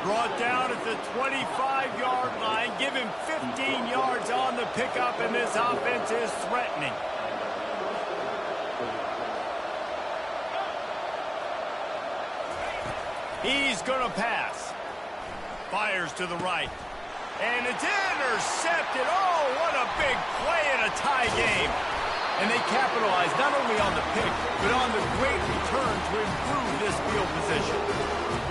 [SPEAKER 1] Brought down at the 25-yard line. Give him 15 yards on the pickup, and this offense is threatening. He's going to pass. Fires to the right. And it's intercepted. Oh, what a big play in a tie game. And they capitalized not only on the pick, but on the great return to improve this field position.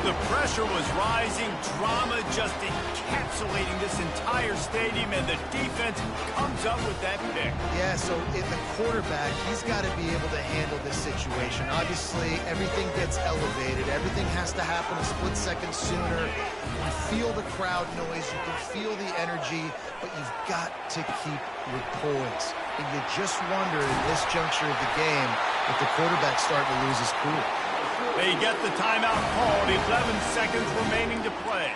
[SPEAKER 1] The pressure was rising, drama just encapsulating this entire stadium, and the defense comes up with that pick.
[SPEAKER 3] Yeah, so in the quarterback, he's got to be able to handle this situation. Obviously, everything gets elevated. Everything has to happen a split second sooner. You feel the crowd noise. You can feel the energy, but you've got to keep your poise. And you just wonder in this juncture of the game if the quarterback's starting to lose his cool.
[SPEAKER 1] They get the timeout called. 11 seconds remaining to play.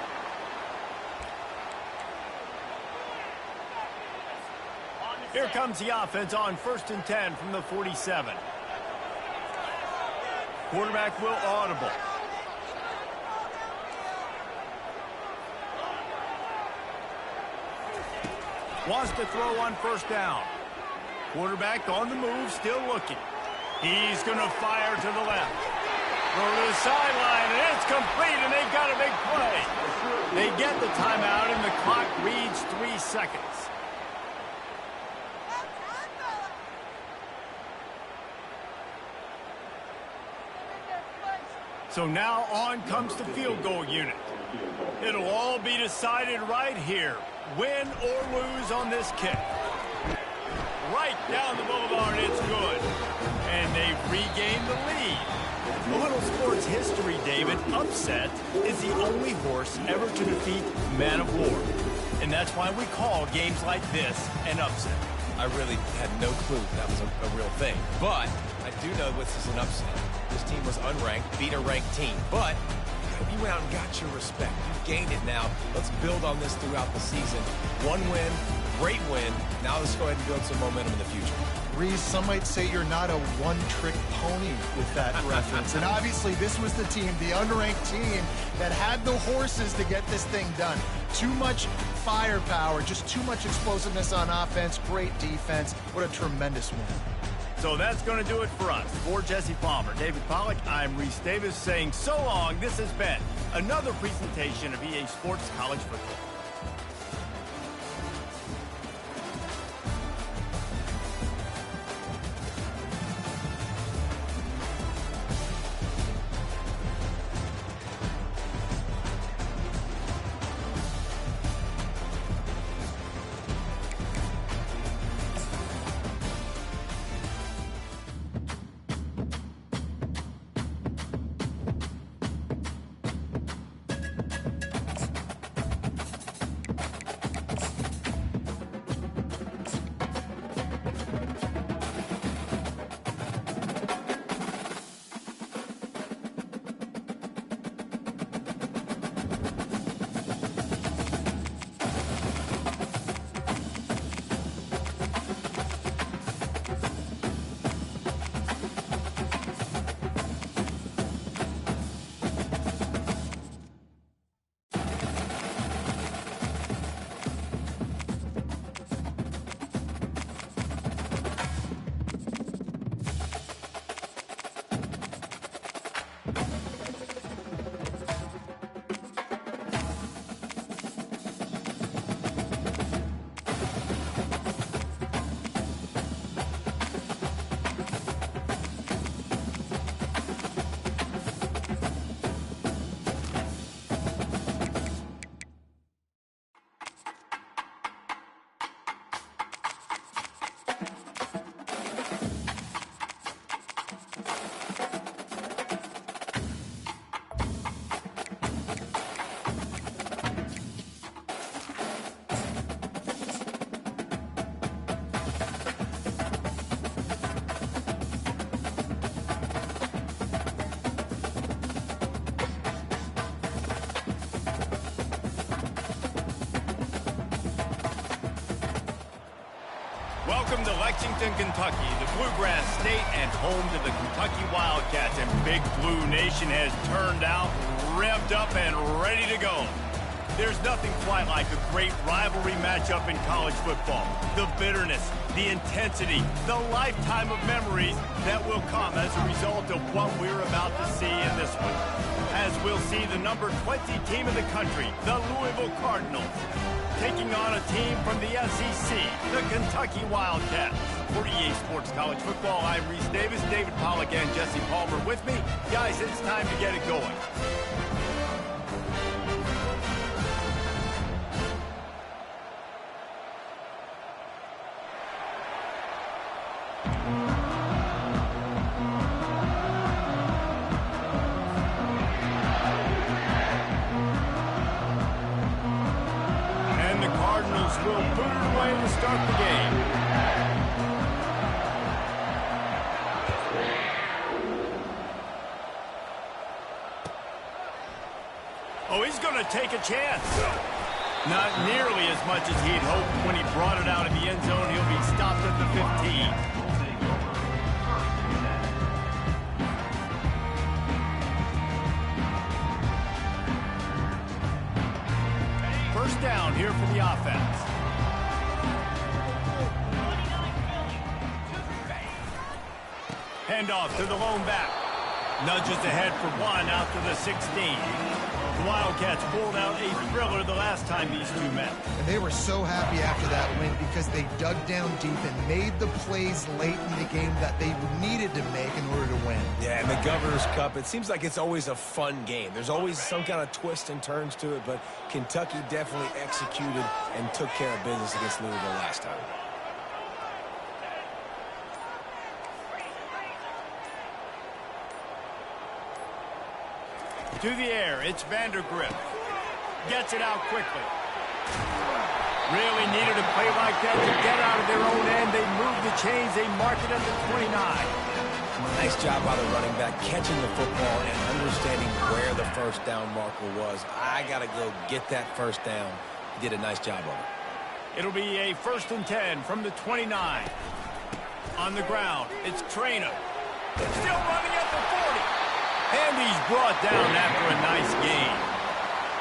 [SPEAKER 1] Here comes the offense on 1st and 10 from the 47. Quarterback will audible. Wants to throw on 1st down. Quarterback on the move, still looking. He's going to fire to the left. Throw to the sideline, and it's complete, and they got a big play. They get the timeout, and the clock reads 3 seconds. So now on comes the field goal unit. It'll all be decided right here. Win or lose on this kick. Right down the boulevard, it's good. And they've regained the lead. A little sports history, David. Upset is the only horse ever to defeat Man of War. And that's why we call games like this an upset.
[SPEAKER 2] I really had no clue that was a real thing. But I do know this is an upset. This team was unranked, beat a ranked team. But you went out and got your respect. You've gained it now. Let's build on this throughout the season. One win, great win. Now let's go ahead and build some momentum in the future.
[SPEAKER 3] Reese, some might say you're not a one-trick pony with that reference. And obviously, this was the team, the unranked team, that had the horses to get this thing done. Too much firepower, just too much explosiveness on offense, great defense. What a tremendous win.
[SPEAKER 1] So that's going to do it for us. For Jesse Palmer, David Pollack, I'm Reese Davis saying so long. This has been another presentation of EA Sports College Football. Welcome to Lexington, Kentucky, the Bluegrass State and home to the Kentucky Wildcats. And Big Blue Nation has turned out, revved up, and ready to go. There's nothing quite like a great rivalry matchup in college football. The bitterness, the intensity, the lifetime of memories that will come as a result of what we're about to see in this one. As we'll see the number 20 team in the country, the Louisville Cardinals, taking on a team from the SEC, the Kentucky Wildcats. For EA Sports College Football, I'm Reese Davis, David Pollack, and Jesse Palmer with me. Guys, it's time to get it going. Will put it away to start the game. Oh, he's going to take a chance. Not nearly as much as he'd hoped when he brought it out in the end zone. He'll be stopped at the 15. First down here for the offense. Handoff to the lone back. Nudges ahead for one out to the 16. The Wildcats pulled out a thriller the last time these two met.
[SPEAKER 3] And they were so happy after that win because they dug down deep and made the plays late in the game that they needed to make in order to win.
[SPEAKER 2] Yeah, and the Governor's Cup, it seems like it's always a fun game. There's always some kind of twists and turns to it, but Kentucky definitely executed and took care of business against Louisville last time.
[SPEAKER 1] To the air, it's Vandergrift. Gets it out quickly. Really needed a play like that to get out of their own end. They move the chains. They mark it at the 29.
[SPEAKER 2] Nice job by the running back, catching the football and understanding where the first down marker was. I got to go get that first down. He did a nice job of it.
[SPEAKER 1] It'll be a 1st and 10 from the 29. On the ground, it's Traynor. Still running at the 40. And he's brought down after a nice gain.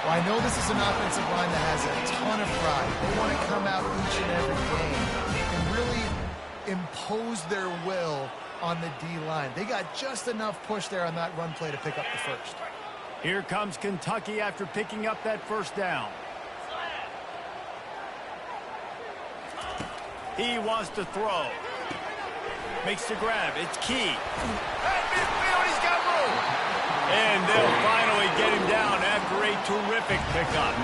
[SPEAKER 3] Well, I know this is an offensive line that has a ton of pride. They want to come out each and every game and really impose their will on the D-line. They got just enough push there on that run play to pick up the first.
[SPEAKER 1] Here comes Kentucky after picking up that first down. He wants to throw. Makes the grab. It's Key. At midfield, he's got room. And they'll finally get him down after a terrific pickup.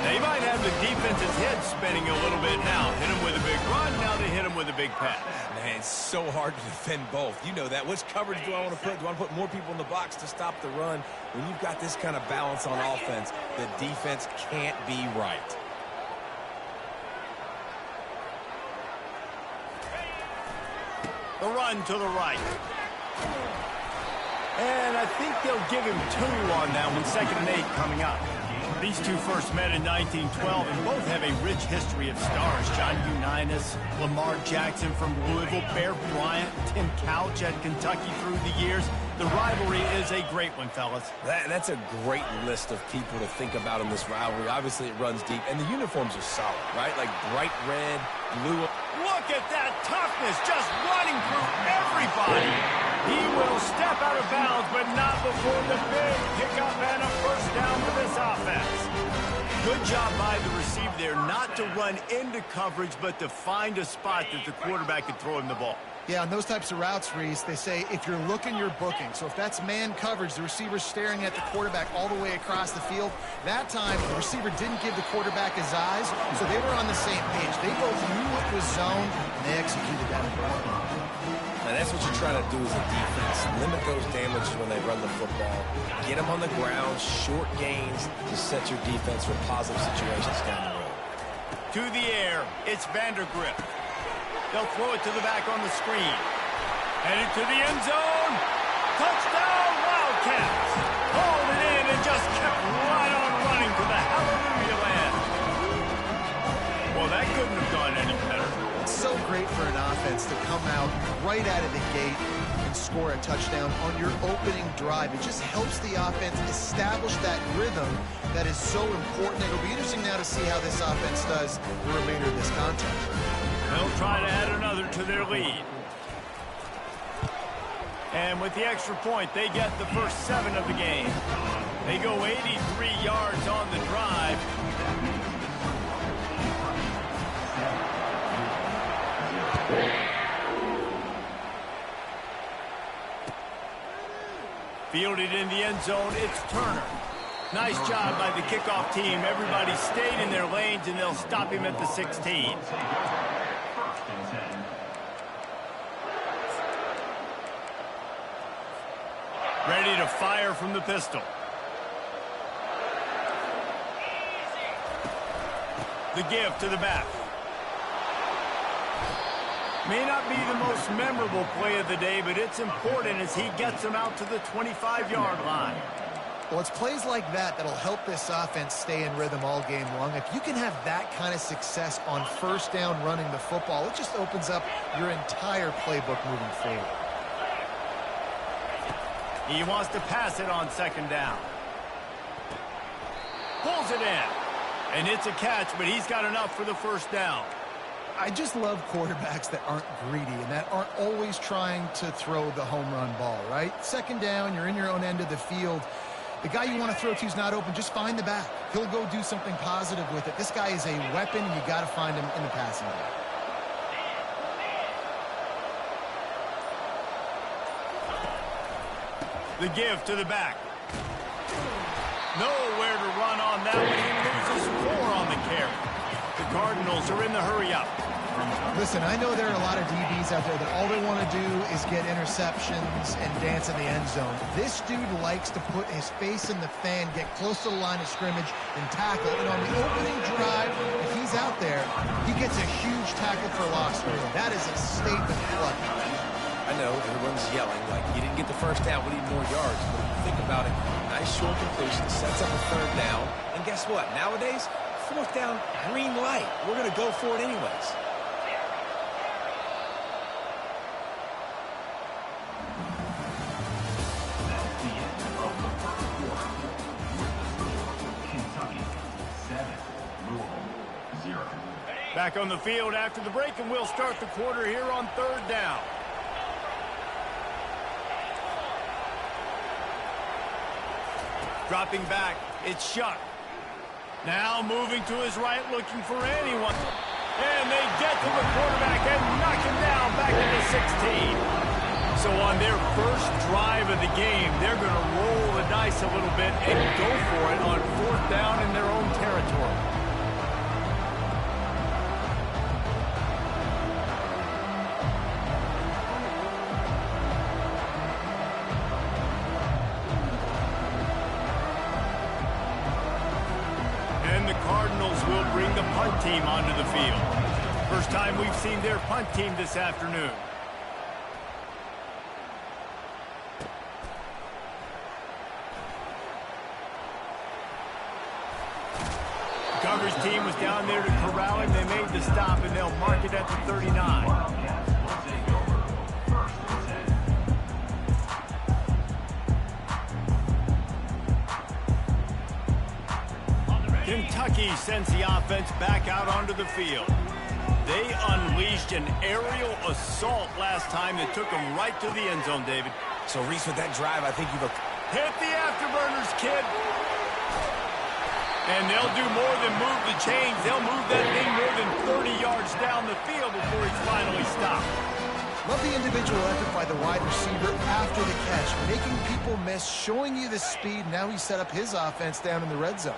[SPEAKER 1] They might have the defense's head spinning a little bit now. Hit him with a big run, now they hit him with a big pass.
[SPEAKER 2] Man, it's so hard to defend both. You know that. Which coverage do I want to put? Do I want to put more people in the box to stop the run? When you've got this kind of balance on offense, the defense can't be right.
[SPEAKER 1] The run to the right. And I think they'll give him 2 on that one. 2nd and 8 coming up. These two first met in 1912 and both have a rich history of stars. John Unitas, Lamar Jackson from Louisville, Bear Bryant, Tim Couch at Kentucky through the years. The rivalry is a great one, fellas.
[SPEAKER 2] That's a great list of people to think about in this rivalry. Obviously, it runs deep, and the uniforms are solid, right? Like bright red, blue.
[SPEAKER 1] Look at that toughness, just running through everybody. He will step out of bounds, but not before the big pickup and a first down for this offense. Good job by the receiver there, not to run into coverage, but to find a spot that the quarterback could throw him the ball.
[SPEAKER 3] Yeah, on those types of routes, Reese, they say if you're looking, you're booking. So if that's man coverage, the receiver's staring at the quarterback all the way across the field. That time, the receiver didn't give the quarterback his eyes, so they were on the same page. They both knew it was zone, and they executed that.
[SPEAKER 2] And that's what you're trying to do as a defense. Limit those damages when they run the football. Get them on the ground, short gains to set your defense for positive situations down the road.
[SPEAKER 1] To the air, it's Vandergrift. They'll throw it to the back on the screen. Headed to the end zone. Touchdown, Wildcats. Hauled it in and just kept right on running to the hallelujah land. Well, that couldn't have gone any better.
[SPEAKER 3] It's so great for an offense to come out right out of the gate and score a touchdown on your opening drive. It just helps the offense establish that rhythm that is so important. It'll be interesting now to see how this offense does the remainder of this contest.
[SPEAKER 1] They'll try to add another to their lead. And with the extra point, they get the first 7 of the game. They go 83 yards on the drive. Fielded in the end zone, it's Turner. Nice job by the kickoff team. Everybody stayed in their lanes, and they'll stop him at the 16. Ready to fire from the pistol. The give to the back. May not be the most memorable play of the day, but it's important as he gets them out to the 25-yard line.
[SPEAKER 3] Well, it's plays like that that'll help this offense stay in rhythm all game long. If you can have that kind of success on first down running the football, it just opens up your entire playbook moving forward.
[SPEAKER 1] He wants to pass it on second down. Pulls it in. And it's a catch, but he's got enough for the first down.
[SPEAKER 3] I just love quarterbacks that aren't greedy and that aren't always trying to throw the home run ball, right? Second down, you're in your own end of the field. The guy you want to throw to is not open. Just find the back. He'll go do something positive with it. This guy is a weapon, and you got to find him in the passing game.
[SPEAKER 1] The give to the back. Nowhere to run on that one. He loses 4 on the carry. The Cardinals are in the hurry-up.
[SPEAKER 3] Listen, I know there are a lot of DBs out there that all they want to do is get interceptions and dance in the end zone. This dude likes to put his face in the fan, get close to the line of scrimmage, and tackle. And on the opening drive, if he's out there, he gets a huge tackle for loss early. That is a statement play.
[SPEAKER 2] I know everyone's yelling like you didn't get the first down, we need more yards. But if you think about it, nice short completion, sets up a third down. And guess what? Nowadays, fourth down, green light. We're going to go for it anyways.
[SPEAKER 1] Back on the field after the break, and we'll start the quarter here on third down. Dropping back, it's Shuck. Now moving to his right, looking for anyone. And they get to the quarterback and knock him down back to the 16. So on their first drive of the game, they're going to roll the dice a little bit and go for it on fourth down in their own territory. Will bring the punt team onto the field. First time we've seen their punt team this afternoon. The coverage team was down there to corral him. They made the stop, and they'll mark it at the 39. Kentucky sends the offense back out onto the field. They unleashed an aerial assault last time that took them right to the end zone, David.
[SPEAKER 2] So, Reese, with that drive, I think you've...
[SPEAKER 1] Hit the afterburners, kid. And they'll do more than move the chains. They'll move that thing more than 30 yards down the field before he's finally stopped.
[SPEAKER 3] Love the individual effort by the wide receiver after the catch, making people miss, showing you the speed. Now he's set up his offense down in the red zone.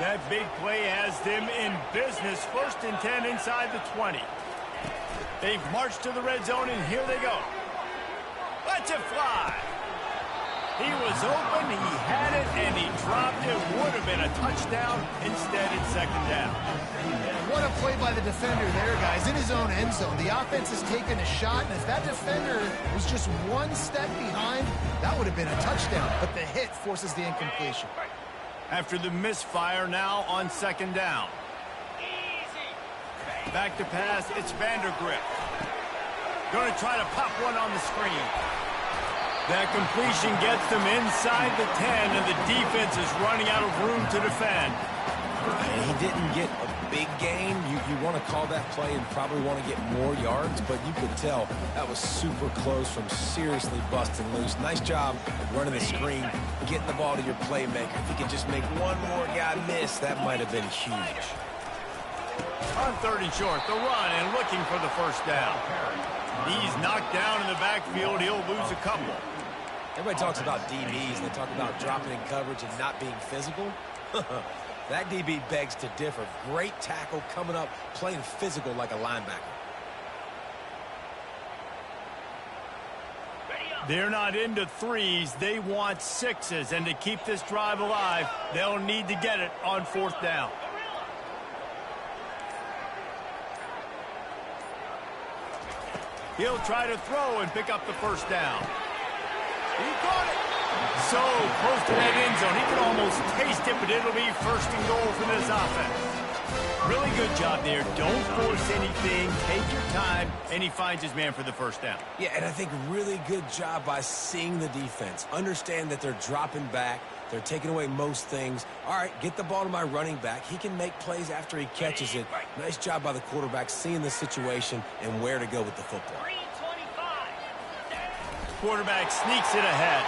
[SPEAKER 1] That big play has them in business. First and 10 inside the 20. They've marched to the red zone, and here they go. Let it fly. He was open, he had it, and he dropped it. Would have been a touchdown. Instead, it's second down.
[SPEAKER 3] What a play by the defender there, guys. In his own end zone. The offense has taken a shot, and if that defender was just one step behind, that would have been a touchdown. But the hit forces the incompletion.
[SPEAKER 1] After the misfire, now on second down. Back to pass, it's Vandergrift. Going to try to pop one on the screen. That completion gets them inside the 10, and the defense is running out of room to defend.
[SPEAKER 2] And he didn't get a big gain. You want to call that play and probably want to get more yards, but you could tell that was super close from seriously busting loose. Nice job running the screen, getting the ball to your playmaker. If he could just make one more guy miss, that might have been huge.
[SPEAKER 1] On 3rd and short, the run and looking for the first down. He's knocked down in the backfield. He'll lose a couple.
[SPEAKER 2] Everybody talks about DBs, and they talk about dropping in coverage and not being physical. That DB begs to differ. Great tackle coming up, playing physical like a linebacker.
[SPEAKER 1] They're not into threes. They want sixes, and to keep this drive alive, they'll need to get it on 4th down. He'll try to throw and pick up the first down. He caught it. So close to that end zone. He can almost taste it, but it'll be 1st and goal for this offense. Really good job there. Don't force anything. Take your time, and he finds his man for the first down.
[SPEAKER 2] Yeah, and I think really good job by seeing the defense. Understand that they're dropping back. They're taking away most things. All right, get the ball to my running back. He can make plays after he catches it. Nice job by the quarterback seeing the situation and where to go with the football.
[SPEAKER 1] Quarterback sneaks it ahead.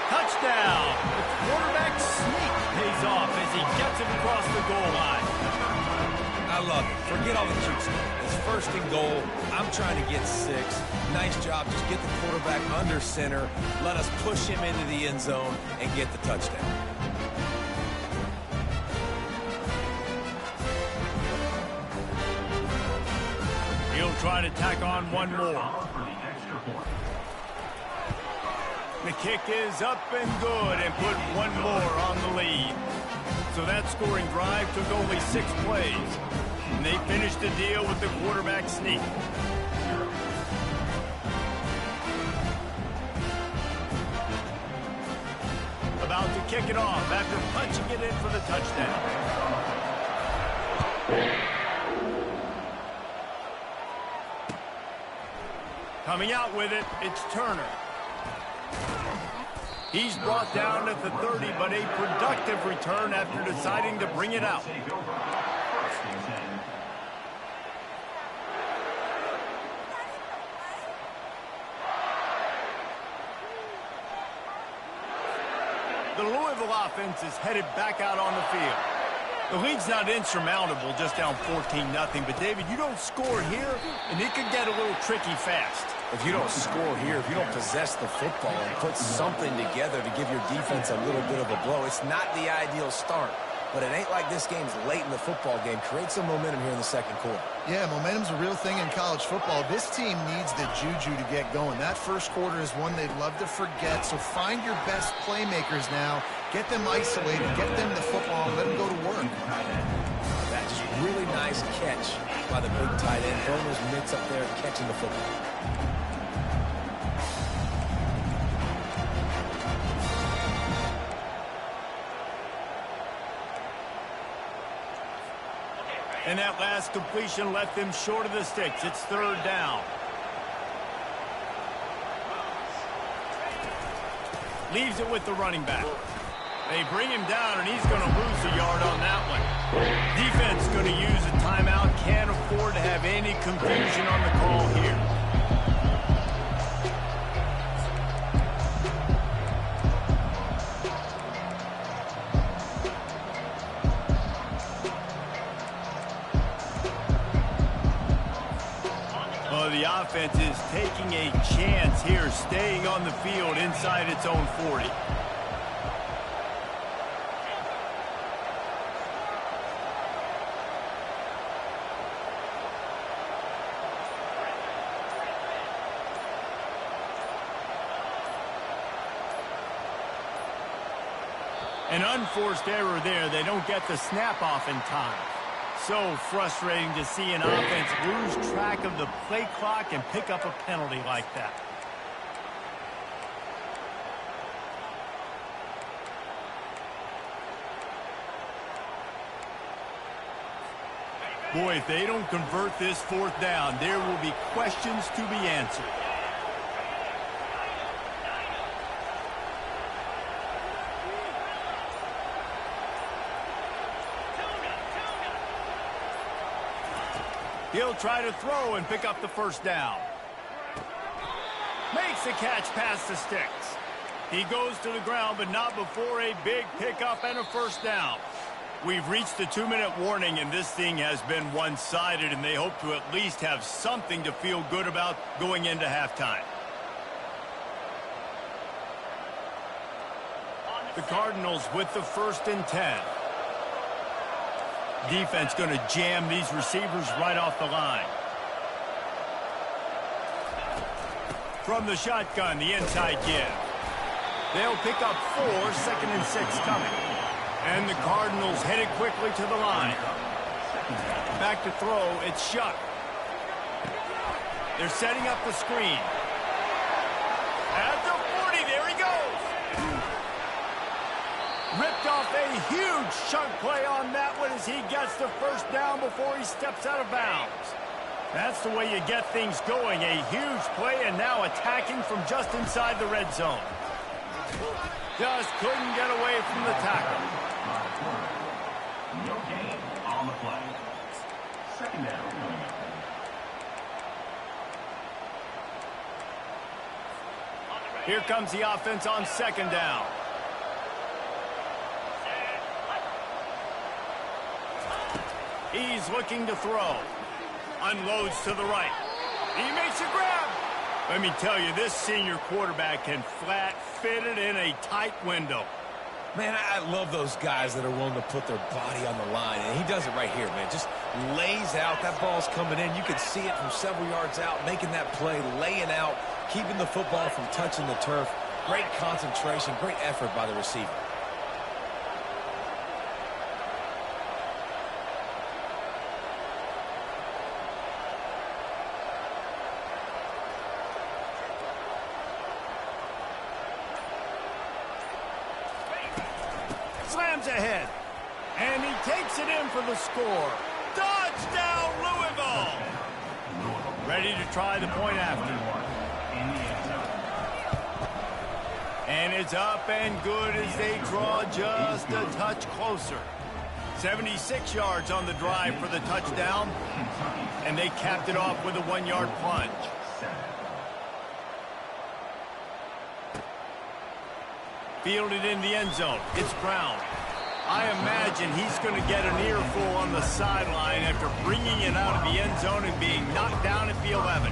[SPEAKER 1] Touchdown! The quarterback sneak pays off as he gets it across the goal line.
[SPEAKER 2] I love it. Forget all the cute stuff. It's 1st and goal. I'm trying to get 6. Nice job. Just get the quarterback under center. Let us push him into the end zone and get the touchdown.
[SPEAKER 1] He'll try to tack on one more. The kick is up and good and put one more on the lead. So that scoring drive took only 6 plays. And they finished the deal with the quarterback sneak. About to kick it off after punching it in for the touchdown. Coming out with it, it's Turner. He's brought down at the 30, but a productive return after deciding to bring it out. The Louisville offense is headed back out on the field. The lead's not insurmountable, just down 14-0. But, David, you don't score here, and it could get a little tricky fast.
[SPEAKER 2] If you don't score here, if you don't possess the football and put something together to give your defense a little bit of a blow, it's not the ideal start. But it ain't like this game's late in the football game. Create some momentum here in the 2nd quarter.
[SPEAKER 3] Yeah, momentum's a real thing in college football. This team needs the juju to get going. That 1st quarter is one they'd love to forget. So find your best playmakers now. Get them isolated. Get them the football and let them go to work.
[SPEAKER 2] That's just really nice catch by the big tight end. Throwing those mitts up there and catching the football.
[SPEAKER 1] And that last completion left them short of the sticks. It's 3rd down. Leaves it with the running back. They bring him down, and he's going to lose a yard on that one. Defense going to use a timeout. Can't afford to have any confusion on the call here. The offense is taking a chance here, staying on the field inside its own 40. An unforced error there. They don't get the snap off in time. So frustrating to see an offense lose track of the play clock and pick up a penalty like that. Boy, if they don't convert this fourth down, there will be questions to be answered. He'll try to throw and pick up the first down. Makes the catch past the sticks. He goes to the ground, but not before a big pickup and a first down. We've reached the 2-minute warning, and this thing has been one-sided, and they hope to at least have something to feel good about going into halftime. The Cardinals with the 1st and 10. Defense going to jam these receivers right off the line. From the shotgun, the inside give. They'll pick up 4, 2nd and 6 coming. And the Cardinals headed quickly to the line. Back to throw, it's Shuck. They're setting up the screen. At the 40, there he goes. Ripped off a huge chunk play on that one as he gets the first down before he steps out of bounds. That's the way you get things going. A huge play and now attacking from just inside the red zone. Just couldn't get away from the tackle.
[SPEAKER 4] No gain on the play. 2nd down.
[SPEAKER 1] Here comes the offense on 2nd down. He's looking to throw. Unloads to the right. He makes a grab. Let me tell you, this senior quarterback can flat fit it in a tight window.
[SPEAKER 2] Man, I love those guys that are willing to put their body on the line, and he does it right here, man. Just lays out. That ball's coming in. You can see it from several yards out, making that play, laying out, keeping the football from touching the turf. Great concentration, great effort by the receiver.
[SPEAKER 1] Slams ahead. And he takes it in for the score. Touchdown, Louisville! Ready to try the point after. And it's up and good as they draw just a touch closer. 76 yards on the drive for the touchdown. And they capped it off with a 1-yard plunge. Fielded in the end zone. It's Brown. I imagine he's going to get an earful on the sideline after bringing it out of the end zone and being knocked down at the 11.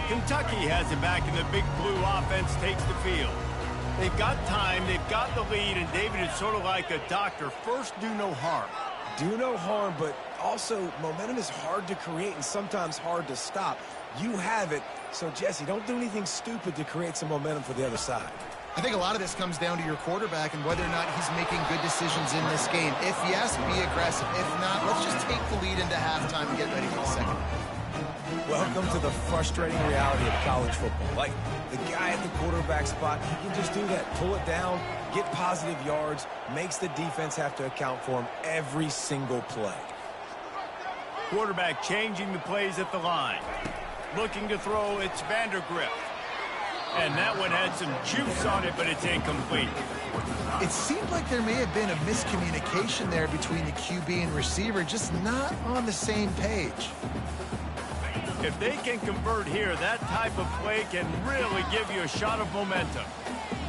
[SPEAKER 1] Kentucky has it back, and the big blue offense takes the field. They've got time, they've got the lead, and David, it's sort of like a doctor. First, do no harm.
[SPEAKER 2] Do no harm, but also momentum is hard to create and sometimes hard to stop. You have it, so Jesse, don't do anything stupid to create some momentum for the other side.
[SPEAKER 3] I think a lot of this comes down to your quarterback and whether or not he's making good decisions in this game. If yes, be aggressive. If not, let's just take the lead into halftime and get ready for the second.
[SPEAKER 2] Welcome to the frustrating reality of college football. Like, the guy at the quarterback spot, he can just do that. Pull it down, get positive yards, makes the defense have to account for him every single play.
[SPEAKER 1] Quarterback changing the plays at the line. Looking to throw, it's Vandergrift. And that one had some juice on it, but it's incomplete.
[SPEAKER 3] It seemed like there may have been a miscommunication there between the QB and receiver, just not on the same page.
[SPEAKER 1] If they can convert here, that type of play can really give you a shot of momentum.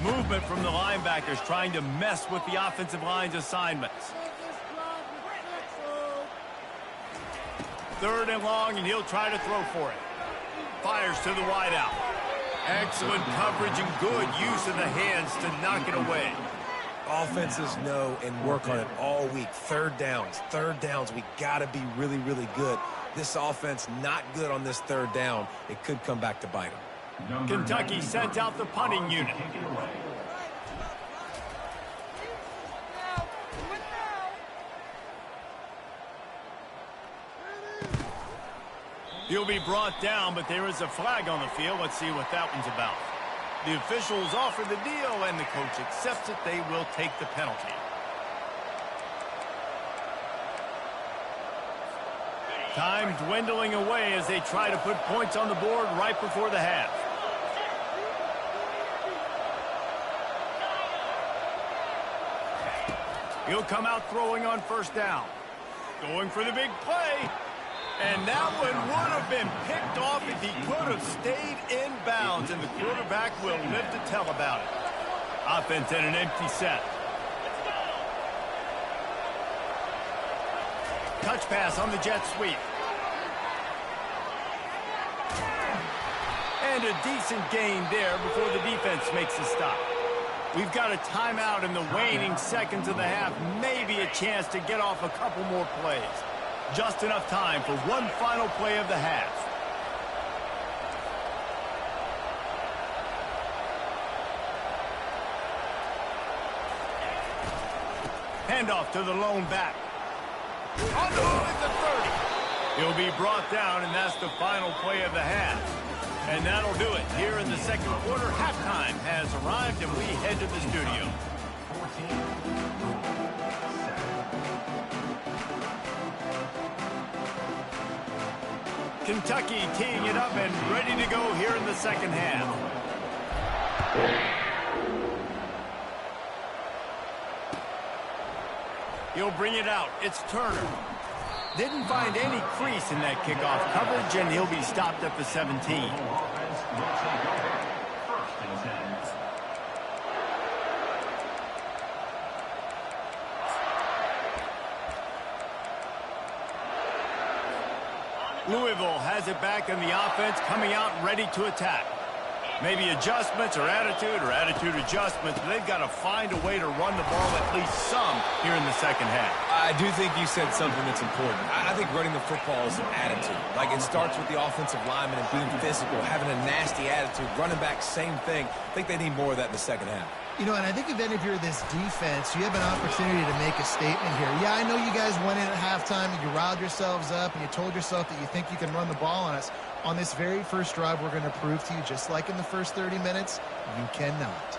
[SPEAKER 1] Movement from the linebackers trying to mess with the offensive line's assignments. 3rd and long, and he'll try to throw for it. Fires to the wideout. Excellent coverage and good use of the hands to knock it away.
[SPEAKER 2] Offenses know and work on it all week. Third downs. We got to be really, really good. This offense not good on this 3rd down. It could come back to bite them.
[SPEAKER 1] Kentucky sent out the punting unit. He'll be brought down, but there is a flag on the field. Let's see what that one's about. The officials offer the deal, and the coach accepts it. They will take the penalty. Time dwindling away as they try to put points on the board right before the half. He'll come out throwing on first down. Going for the big play. And that one would have been picked off if he could have stayed in bounds, and the quarterback will live to tell about it. Offense in an empty set. Touch pass on the jet sweep. And a decent gain there before the defense makes a stop. We've got a timeout in the waning seconds of the half. Maybe a chance to get off a couple more plays. Just enough time for one final play of the half. Handoff to the lone back. On the move at the 30. He'll be brought down, and that's the final play of the half. And that'll do it. Here in the second quarter, halftime has arrived, and we head to the studio. 14. Kentucky teeing it up and ready to go here in the second half. He'll bring it out. It's Turner. Didn't find any crease in that kickoff coverage, and he'll be stopped at the 17. Louisville has it back in the offense, coming out ready to attack. Maybe adjustments or attitude adjustments, but they've got to find a way to run the ball at least some here in the second half.
[SPEAKER 2] I do think you said something that's important. I think running the football is an attitude. Like, it starts with the offensive lineman and being physical, having a nasty attitude. Running back, same thing. I think they need more of that in the second half.
[SPEAKER 3] You know, and I think if you're this defense, you have an opportunity to make a statement here. Yeah, I know you guys went in at halftime and you riled yourselves up and you told yourself that you think you can run the ball on us. On this very first drive, we're going to prove to you, just like in the first 30 minutes, you cannot.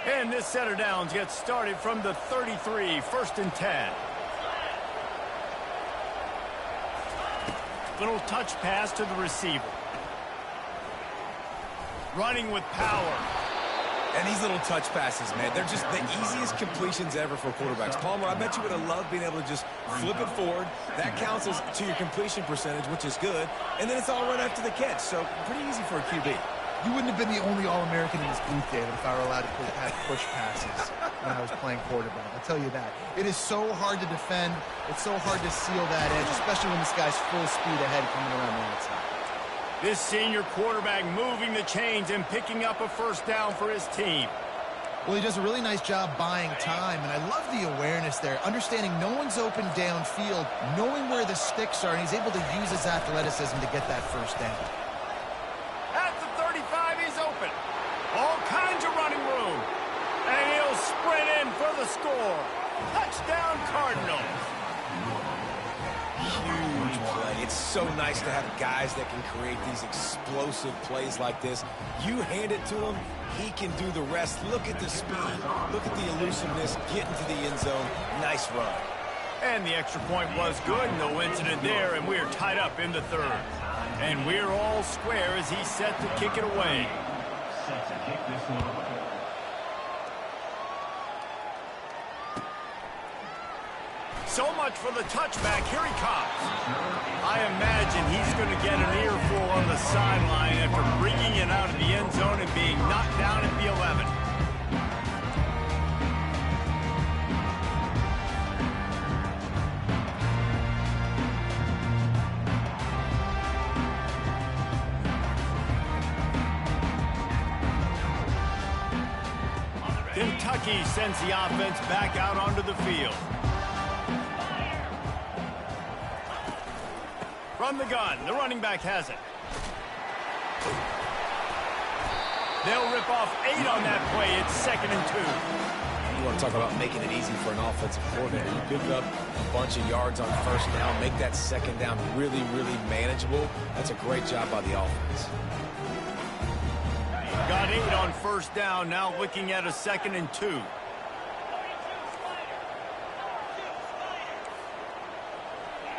[SPEAKER 1] And this set of downs gets started from the 33, 1st and 10. Little touch pass to the receiver. Running with power.
[SPEAKER 2] And these little touch passes, man, they're just the easiest completions ever for quarterbacks. Palmer, I bet you would have loved being able to just flip it forward. That counts as to your completion percentage, which is good. And then it's all right after the catch, so pretty easy for a QB.
[SPEAKER 3] You wouldn't have been the only All-American in this booth, David, if I were allowed to push passes when I was playing quarterback. I'll tell you that. It is so hard to defend. It's so hard to seal that edge, especially when this guy's full speed ahead coming around the outside.
[SPEAKER 1] This senior quarterback moving the chains and picking up a first down for his team.
[SPEAKER 3] Well, he does a really nice job buying time, and I love the awareness there, understanding no one's open downfield, knowing where the sticks are, and he's able to use his athleticism to get that first down.
[SPEAKER 1] At the 35, he's open. All kinds of running room. And he'll sprint in for the score. Touchdown, Cardinals.
[SPEAKER 2] Huge play. It's so nice to have guys that can create these explosive plays like this. You hand it to him, he can do the rest. Look at the speed. Look at the elusiveness. Get into the end zone. Nice run.
[SPEAKER 1] And the extra point was good. No incident there, and we're tied up in the third. And we're all square as he's set to kick it away.
[SPEAKER 4] Set to kick this one away.
[SPEAKER 1] So much for the touchback. Here he comes. I imagine he's going to get an earful on the sideline after bringing it out of the end zone and being knocked down at the 11. Kentucky sends the offense back out onto the field. From the gun, the running back has it. They'll rip off 8 on that play. It's 2nd and 2.
[SPEAKER 2] You want to talk about making it easy for an offensive coordinator. You pick up a bunch of yards on first down, make that second down really, really manageable. That's a great job by the offense.
[SPEAKER 1] Got 8 on first down, now looking at a 2nd and 2.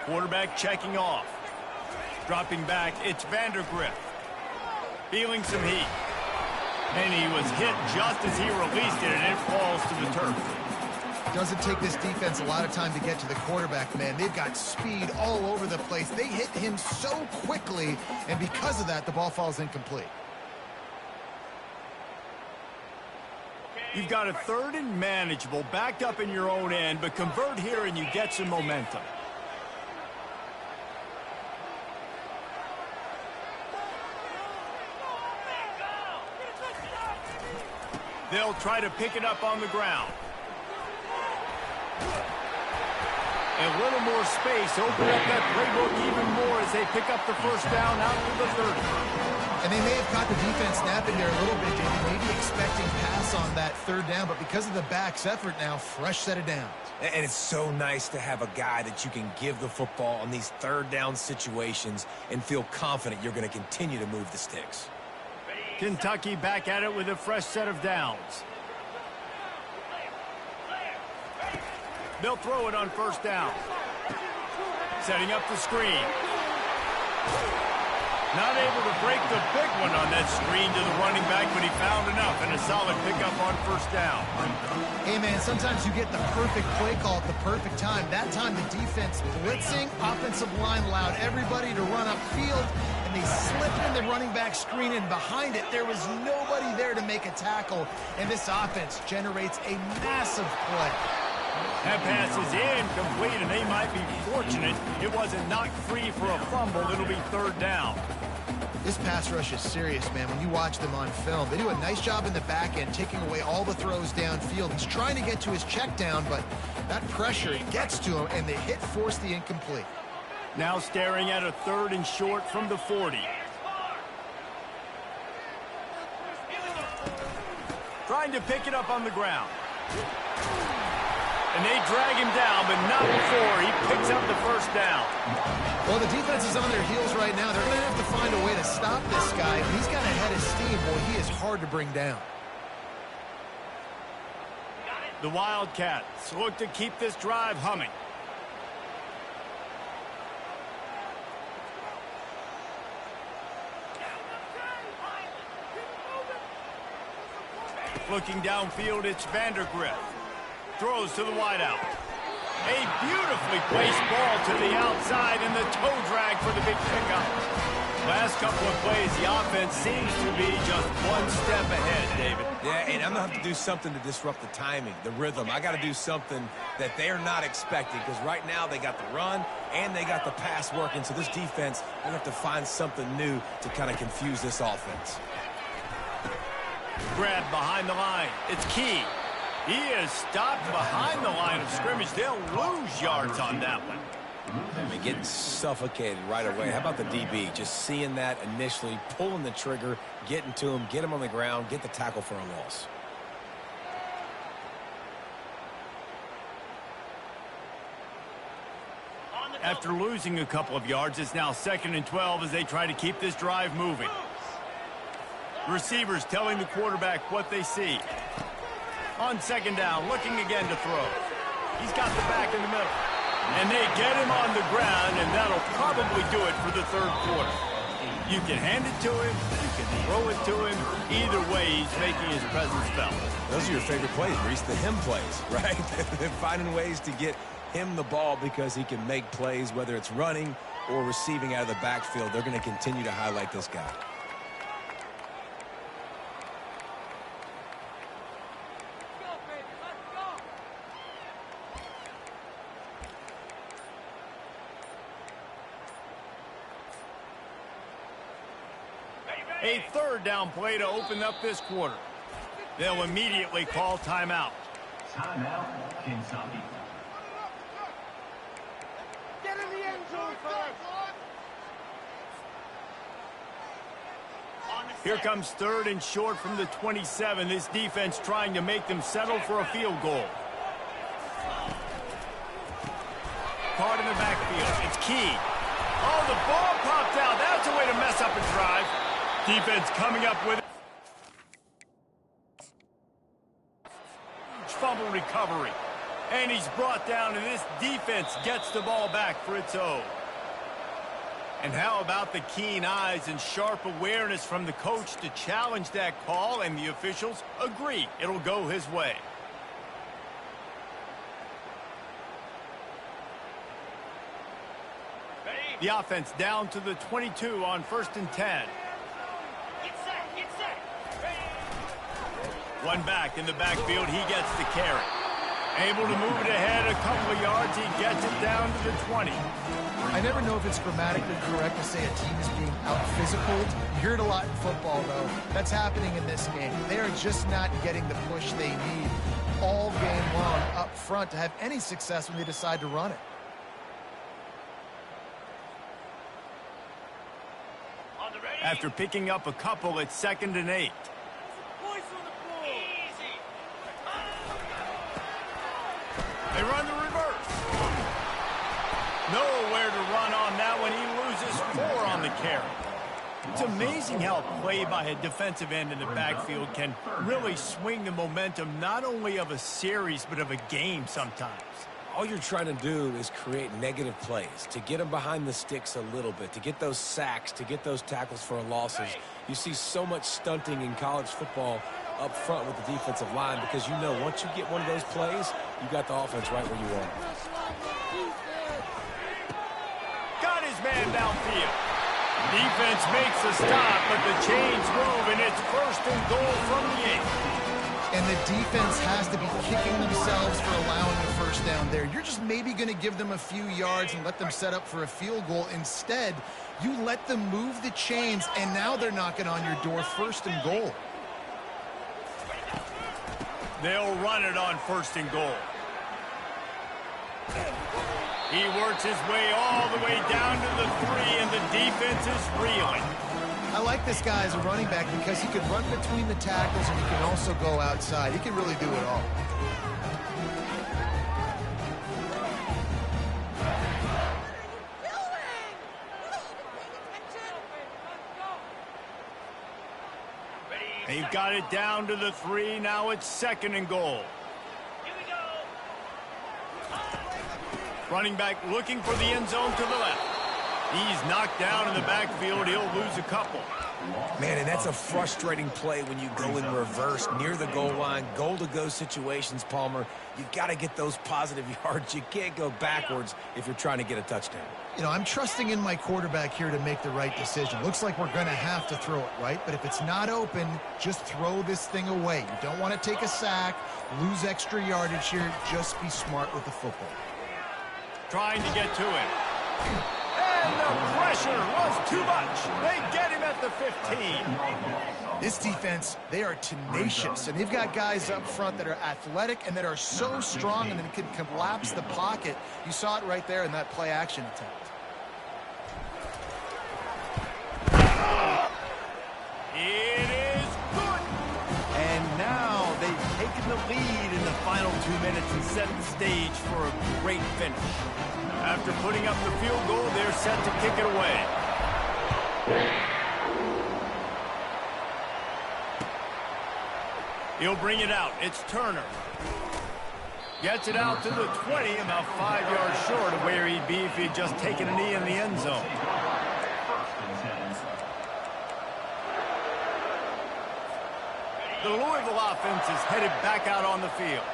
[SPEAKER 1] Quarterback checking off. Dropping back, it's Vandergrift. Feeling some heat. And he was hit just as he released it, and it falls to the turf.
[SPEAKER 3] Doesn't take this defense a lot of time to get to the quarterback, man. They've got speed all over the place. They hit him so quickly, and because of that, the ball falls incomplete.
[SPEAKER 1] You've got a 3rd and manageable, backed up in your own end, but convert here and you get some momentum. They'll try to pick it up on the ground. A little more space, open up that playbook even more as they pick up the first down out to the 30.
[SPEAKER 3] And they may have caught the defense napping there a little bit, David, maybe expecting pass on that 3rd down, but because of the back's effort now, fresh set of downs.
[SPEAKER 2] And it's so nice to have a guy that you can give the football on these 3rd down situations and feel confident you're going to continue to move the sticks.
[SPEAKER 1] Kentucky back at it with a fresh set of downs. They'll throw it on first down. Setting up the screen. Not able to break the big one on that screen to the running back, but he found enough and a solid pickup on first down.
[SPEAKER 3] Hey, man, sometimes you get the perfect play call at the perfect time. That time the defense blitzing, offensive line allowed everybody to run upfield, and they slipped in the running back screen, and behind it there was nobody there to make a tackle, and this offense generates a massive play.
[SPEAKER 1] That pass is incomplete, and they might be fortunate it wasn't knocked free for a fumble. It'll be 3rd down.
[SPEAKER 3] This pass rush is serious, man. When you watch them on film, they do a nice job in the back end, taking away all the throws downfield. He's trying to get to his check down, but that pressure gets to him, and the hit forced the incomplete.
[SPEAKER 1] Now staring at a 3rd and short from the 40. Trying to pick it up on the ground. And they drag him down, but not before he picks up the first down.
[SPEAKER 3] Well, the defense is on their heels right now. They're going to have to find a way to stop this guy. He's got a head of steam. Boy, he is hard to bring down.
[SPEAKER 1] The Wildcats look to keep this drive humming. Looking downfield, it's Vandergrift. Throws to the wideout. A beautifully placed ball to the outside, and the toe drag for the big pickup. Last couple of plays, the offense seems to be just one step ahead, David.
[SPEAKER 2] Yeah, and I'm going to have to do something to disrupt the timing, the rhythm. I got to do something that they're not expecting, because right now they got the run and they got the pass working. So this defense, they're going to have to find something new to kind of confuse this offense.
[SPEAKER 1] Grab behind the line. It's Key. He is stopped behind the line of scrimmage. They'll lose yards on that one.
[SPEAKER 2] I mean, getting suffocated right away. How about the DB? Just seeing that initially, pulling the trigger, getting to him, get him on the ground, get the tackle for a loss.
[SPEAKER 1] After losing a couple of yards, it's now 2nd and 12 as they try to keep this drive moving. Receivers telling the quarterback what they see. On 2nd down, looking again to throw. He's got the back in the middle. And they get him on the ground, and that'll probably do it for the 3rd quarter. You can hand it to him, you can throw it to him. Either way, he's making his presence felt.
[SPEAKER 2] Those are your favorite plays, Reese, the him plays, right? They're finding ways to get him the ball because he can make plays, whether it's running or receiving out of the backfield. They're going to continue to highlight this guy.
[SPEAKER 1] A 3rd down play to open up this quarter. They'll immediately call timeout.
[SPEAKER 4] Timeout, Kentucky.
[SPEAKER 5] Get in the end zone first. On the
[SPEAKER 1] Here comes 3rd and short from the 27. This defense trying to make them settle for a field goal. Caught in the backfield. It's Key. Oh, the ball popped out. That's a way to mess up a drive. Defense coming up with it. Fumble recovery. And he's brought down, and this defense gets the ball back for its own. And how about the keen eyes and sharp awareness from the coach to challenge that call, and the officials agree it'll go his way. The offense down to the 22 on 1st and 10. One back in the backfield, he gets the carry. Able to move it ahead a couple of yards, he gets it down to the 20.
[SPEAKER 3] I never know if it's grammatically correct to say a team is being out-physical. You hear it a lot in football, though. That's happening in this game. They are just not getting the push they need all game long up front to have any success when they decide to run it.
[SPEAKER 1] After picking up a couple, it's 2nd and 8. They run the reverse. Nowhere to run on that one. He loses 4 on the carry. It's amazing how play by a defensive end in the backfield can really swing the momentum not only of a series but of a game sometimes.
[SPEAKER 2] All you're trying to do is create negative plays, to get them behind the sticks a little bit, to get those sacks, to get those tackles for losses. You see so much stunting in college football up front with the defensive line because you know once you get one of those plays, you got the offense right where you want it.
[SPEAKER 1] Got his man downfield. Defense makes a stop, but the chains move, and it's 1st and goal from the 8.
[SPEAKER 3] And the defense has to be kicking themselves for allowing a first down there. You're just maybe going to give them a few yards and let them set up for a field goal. Instead, you let them move the chains, and now they're knocking on your door, 1st and goal.
[SPEAKER 1] They'll run it on 1st and goal. He works his way all the way down to the 3, and the defense is reeling.
[SPEAKER 3] I like this guy as a running back because he can run between the tackles and he can also go outside. He can really do it all.
[SPEAKER 1] They've got it down to the 3. Now it's 2nd and goal. Running back looking for the end zone to the left. He's knocked down in the backfield. He'll lose a couple.
[SPEAKER 2] Man, and that's a frustrating play when you go in reverse near the goal line. Goal-to-go situations, Palmer. You got to get those positive yards. You can't go backwards if you're trying to get a touchdown.
[SPEAKER 3] You know, I'm trusting in my quarterback here to make the right decision. Looks like we're going to have to throw it, right? But if it's not open, just throw this thing away. You don't want to take a sack, lose extra yardage here. Just be smart with the football.
[SPEAKER 1] Trying to get to it. And the pressure was too much. They get him at the 15.
[SPEAKER 3] This defense, they are tenacious, and they've got guys up front that are athletic and that are so strong and that can collapse the pocket. You saw it right there in that play-action attempt.
[SPEAKER 1] It is good. And now they've taken the lead in the final 2 minutes and set the stage for a great finish. After putting up the field goal, they're set to kick it away. He'll bring it out. It's Turner. Gets it out to the 20, about 5 yards short of where he'd be if he'd just taken a knee in the end zone. The Louisville offense is headed back out on the field.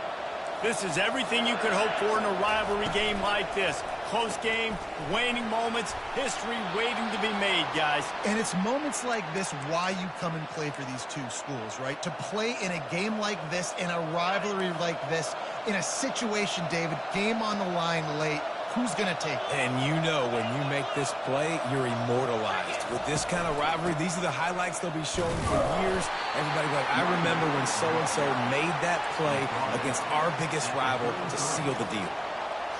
[SPEAKER 1] This is everything you could hope for in a rivalry game like this. Close game, waning moments, history waiting to be made, guys.
[SPEAKER 3] And it's moments like this why you come and play for these two schools, right? To play in a game like this, in a rivalry like this, in a situation, David, game on the line late, who's going to take it?
[SPEAKER 2] And you know when you make this play, you're immortalized. With this kind of rivalry, these are the highlights they'll be showing for years. Everybody will be like, I remember when so-and-so made that play against our biggest rival to seal the deal.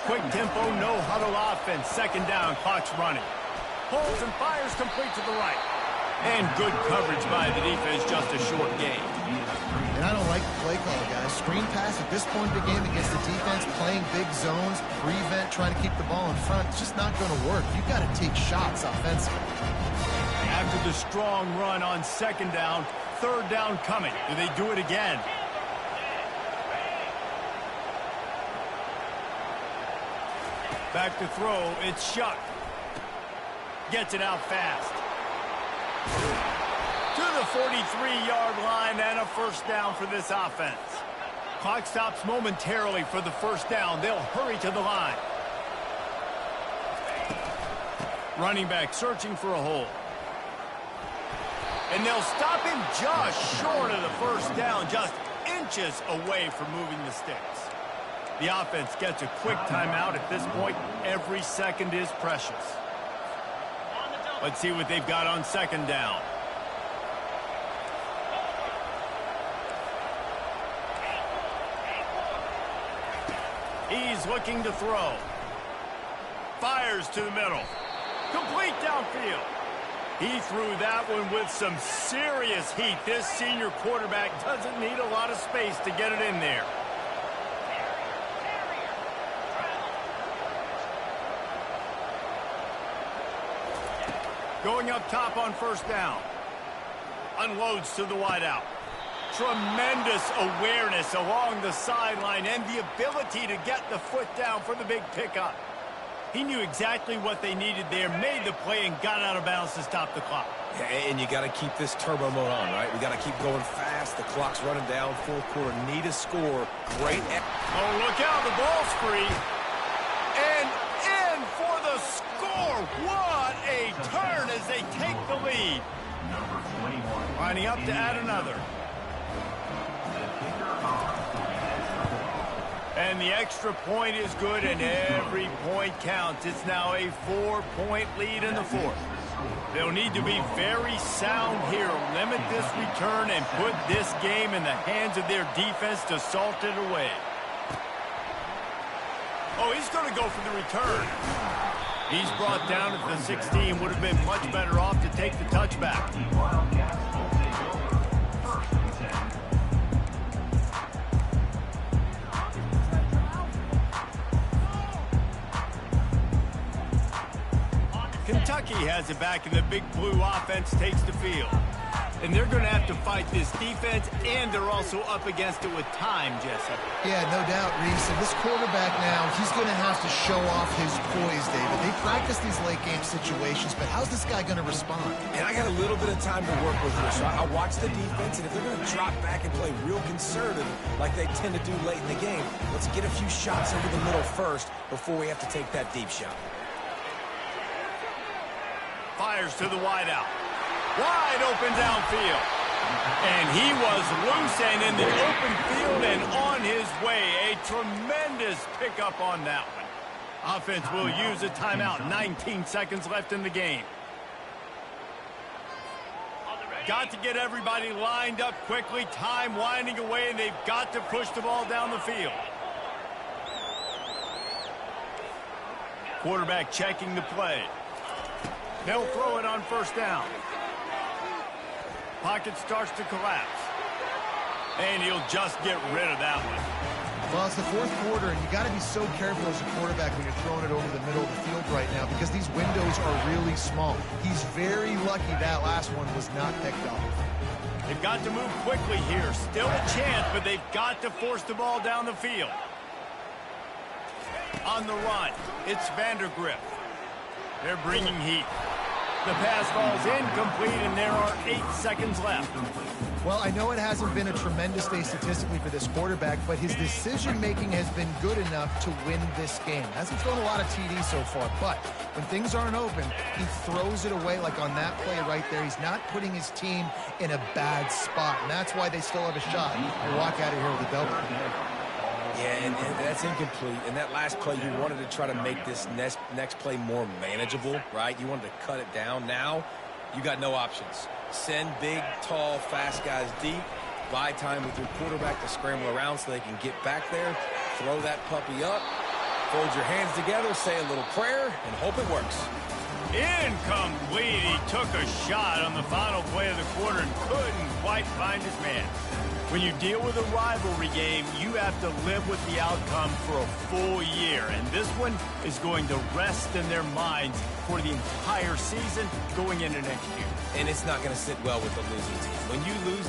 [SPEAKER 1] Quick tempo, no huddle offense. 2nd down, clock's running. Pulls and fires complete to the right. And good coverage by the defense, just a short game.
[SPEAKER 3] And I don't like the play call, guys. Screen pass at this point in the game against the defense, playing big zones, prevent, trying to keep the ball in front. It's just not going to work. You've got to take shots offensively.
[SPEAKER 1] After the strong run on second down, third down coming. Do they do it again? Back to throw, it's Shuck. Gets it out fast. To the 43-yard line and a first down for this offense. Clock stops momentarily for the first down. They'll hurry to the line. Running back searching for a hole. And they'll stop him just short of the first down, just inches away from moving the sticks. The offense gets a quick timeout at this point. Every second is precious. Let's see what they've got on second down. He's looking to throw. Fires to the middle. Complete downfield. He threw that one with some serious heat. This senior quarterback doesn't need a lot of space to get it in there. Going up top on first down. Unloads to the wideout. Tremendous awareness along the sideline and the ability to get the foot down for the big pickup. He knew exactly what they needed there, made the play, and got out of bounds to stop the clock.
[SPEAKER 2] Yeah, and you got to keep this turbo mode on, right? We got to keep going fast. The clock's running down. Fourth quarter, need a score. Great.
[SPEAKER 1] Oh, look out. The ball's free. And in for the score. What a turn as they take the lead.
[SPEAKER 4] Number 21.
[SPEAKER 1] Lining up to add another. And the extra point is good, and every point counts. It's now a 4-point lead in the fourth. They'll need to be very sound here, limit this return, and put this game in the hands of their defense to salt it away. Oh, he's going to go for the return. He's brought down at the 16. Would have been much better off to take the touchback. Kentucky has it back, and the big blue offense takes the field. And they're going to have to fight this defense, and they're also up against it with time, Jesse.
[SPEAKER 3] Yeah, no doubt, Reese. And this quarterback now, he's going to have to show off his poise, David. They practice these late-game situations, but how's this guy going to respond?
[SPEAKER 2] And I got a little bit of time to work with here, so I watch the defense, and if they're going to drop back and play real conservative like they tend to do late in the game, let's get a few shots over the middle first before we have to take that deep shot.
[SPEAKER 1] Fires to the wideout. Wide open downfield. And he was loose and in the open field and on his way. A tremendous pickup on that one. Offense will use a timeout. 19 seconds left in the game. Got to get everybody lined up quickly. Time winding away, and they've got to push the ball down the field. Quarterback checking the play. They'll throw it on first down. Pocket starts to collapse. And he'll just get rid of that one.
[SPEAKER 3] Well, it's the fourth quarter, and you got to be so careful as a quarterback when you're throwing it over the middle of the field right now because these windows are really small. He's very lucky that last one was not picked off.
[SPEAKER 1] They've got to move quickly here. Still a chance, but they've got to force the ball down the field. On the run, it's Vandergrift. They're bringing heat. The pass falls incomplete, and there are 8 seconds left.
[SPEAKER 3] Well, I know it hasn't been a tremendous day statistically for this quarterback, but his decision-making has been good enough to win this game. Hasn't thrown a lot of TDs so far, but when things aren't open, he throws it away like on that play right there. He's not putting his team in a bad spot, and that's why they still have a shot to walk out of here with a double.
[SPEAKER 2] Yeah, and that's incomplete. And that last play, you wanted to try to make this next play more manageable, right? You wanted to cut it down. Now, you got no options. Send big, tall, fast guys deep. Buy time with your quarterback to scramble around so they can get back there. Throw that puppy up. Fold your hands together, say a little prayer, and hope it works.
[SPEAKER 1] Incomplete. He took a shot on the final play of the quarter and couldn't quite find his man. When you deal with a rivalry game, you have to live with the outcome for a full year. And this one is going to rest in their minds for the entire season going into next year.
[SPEAKER 2] And it's not going to sit well with the losing team. When you lose,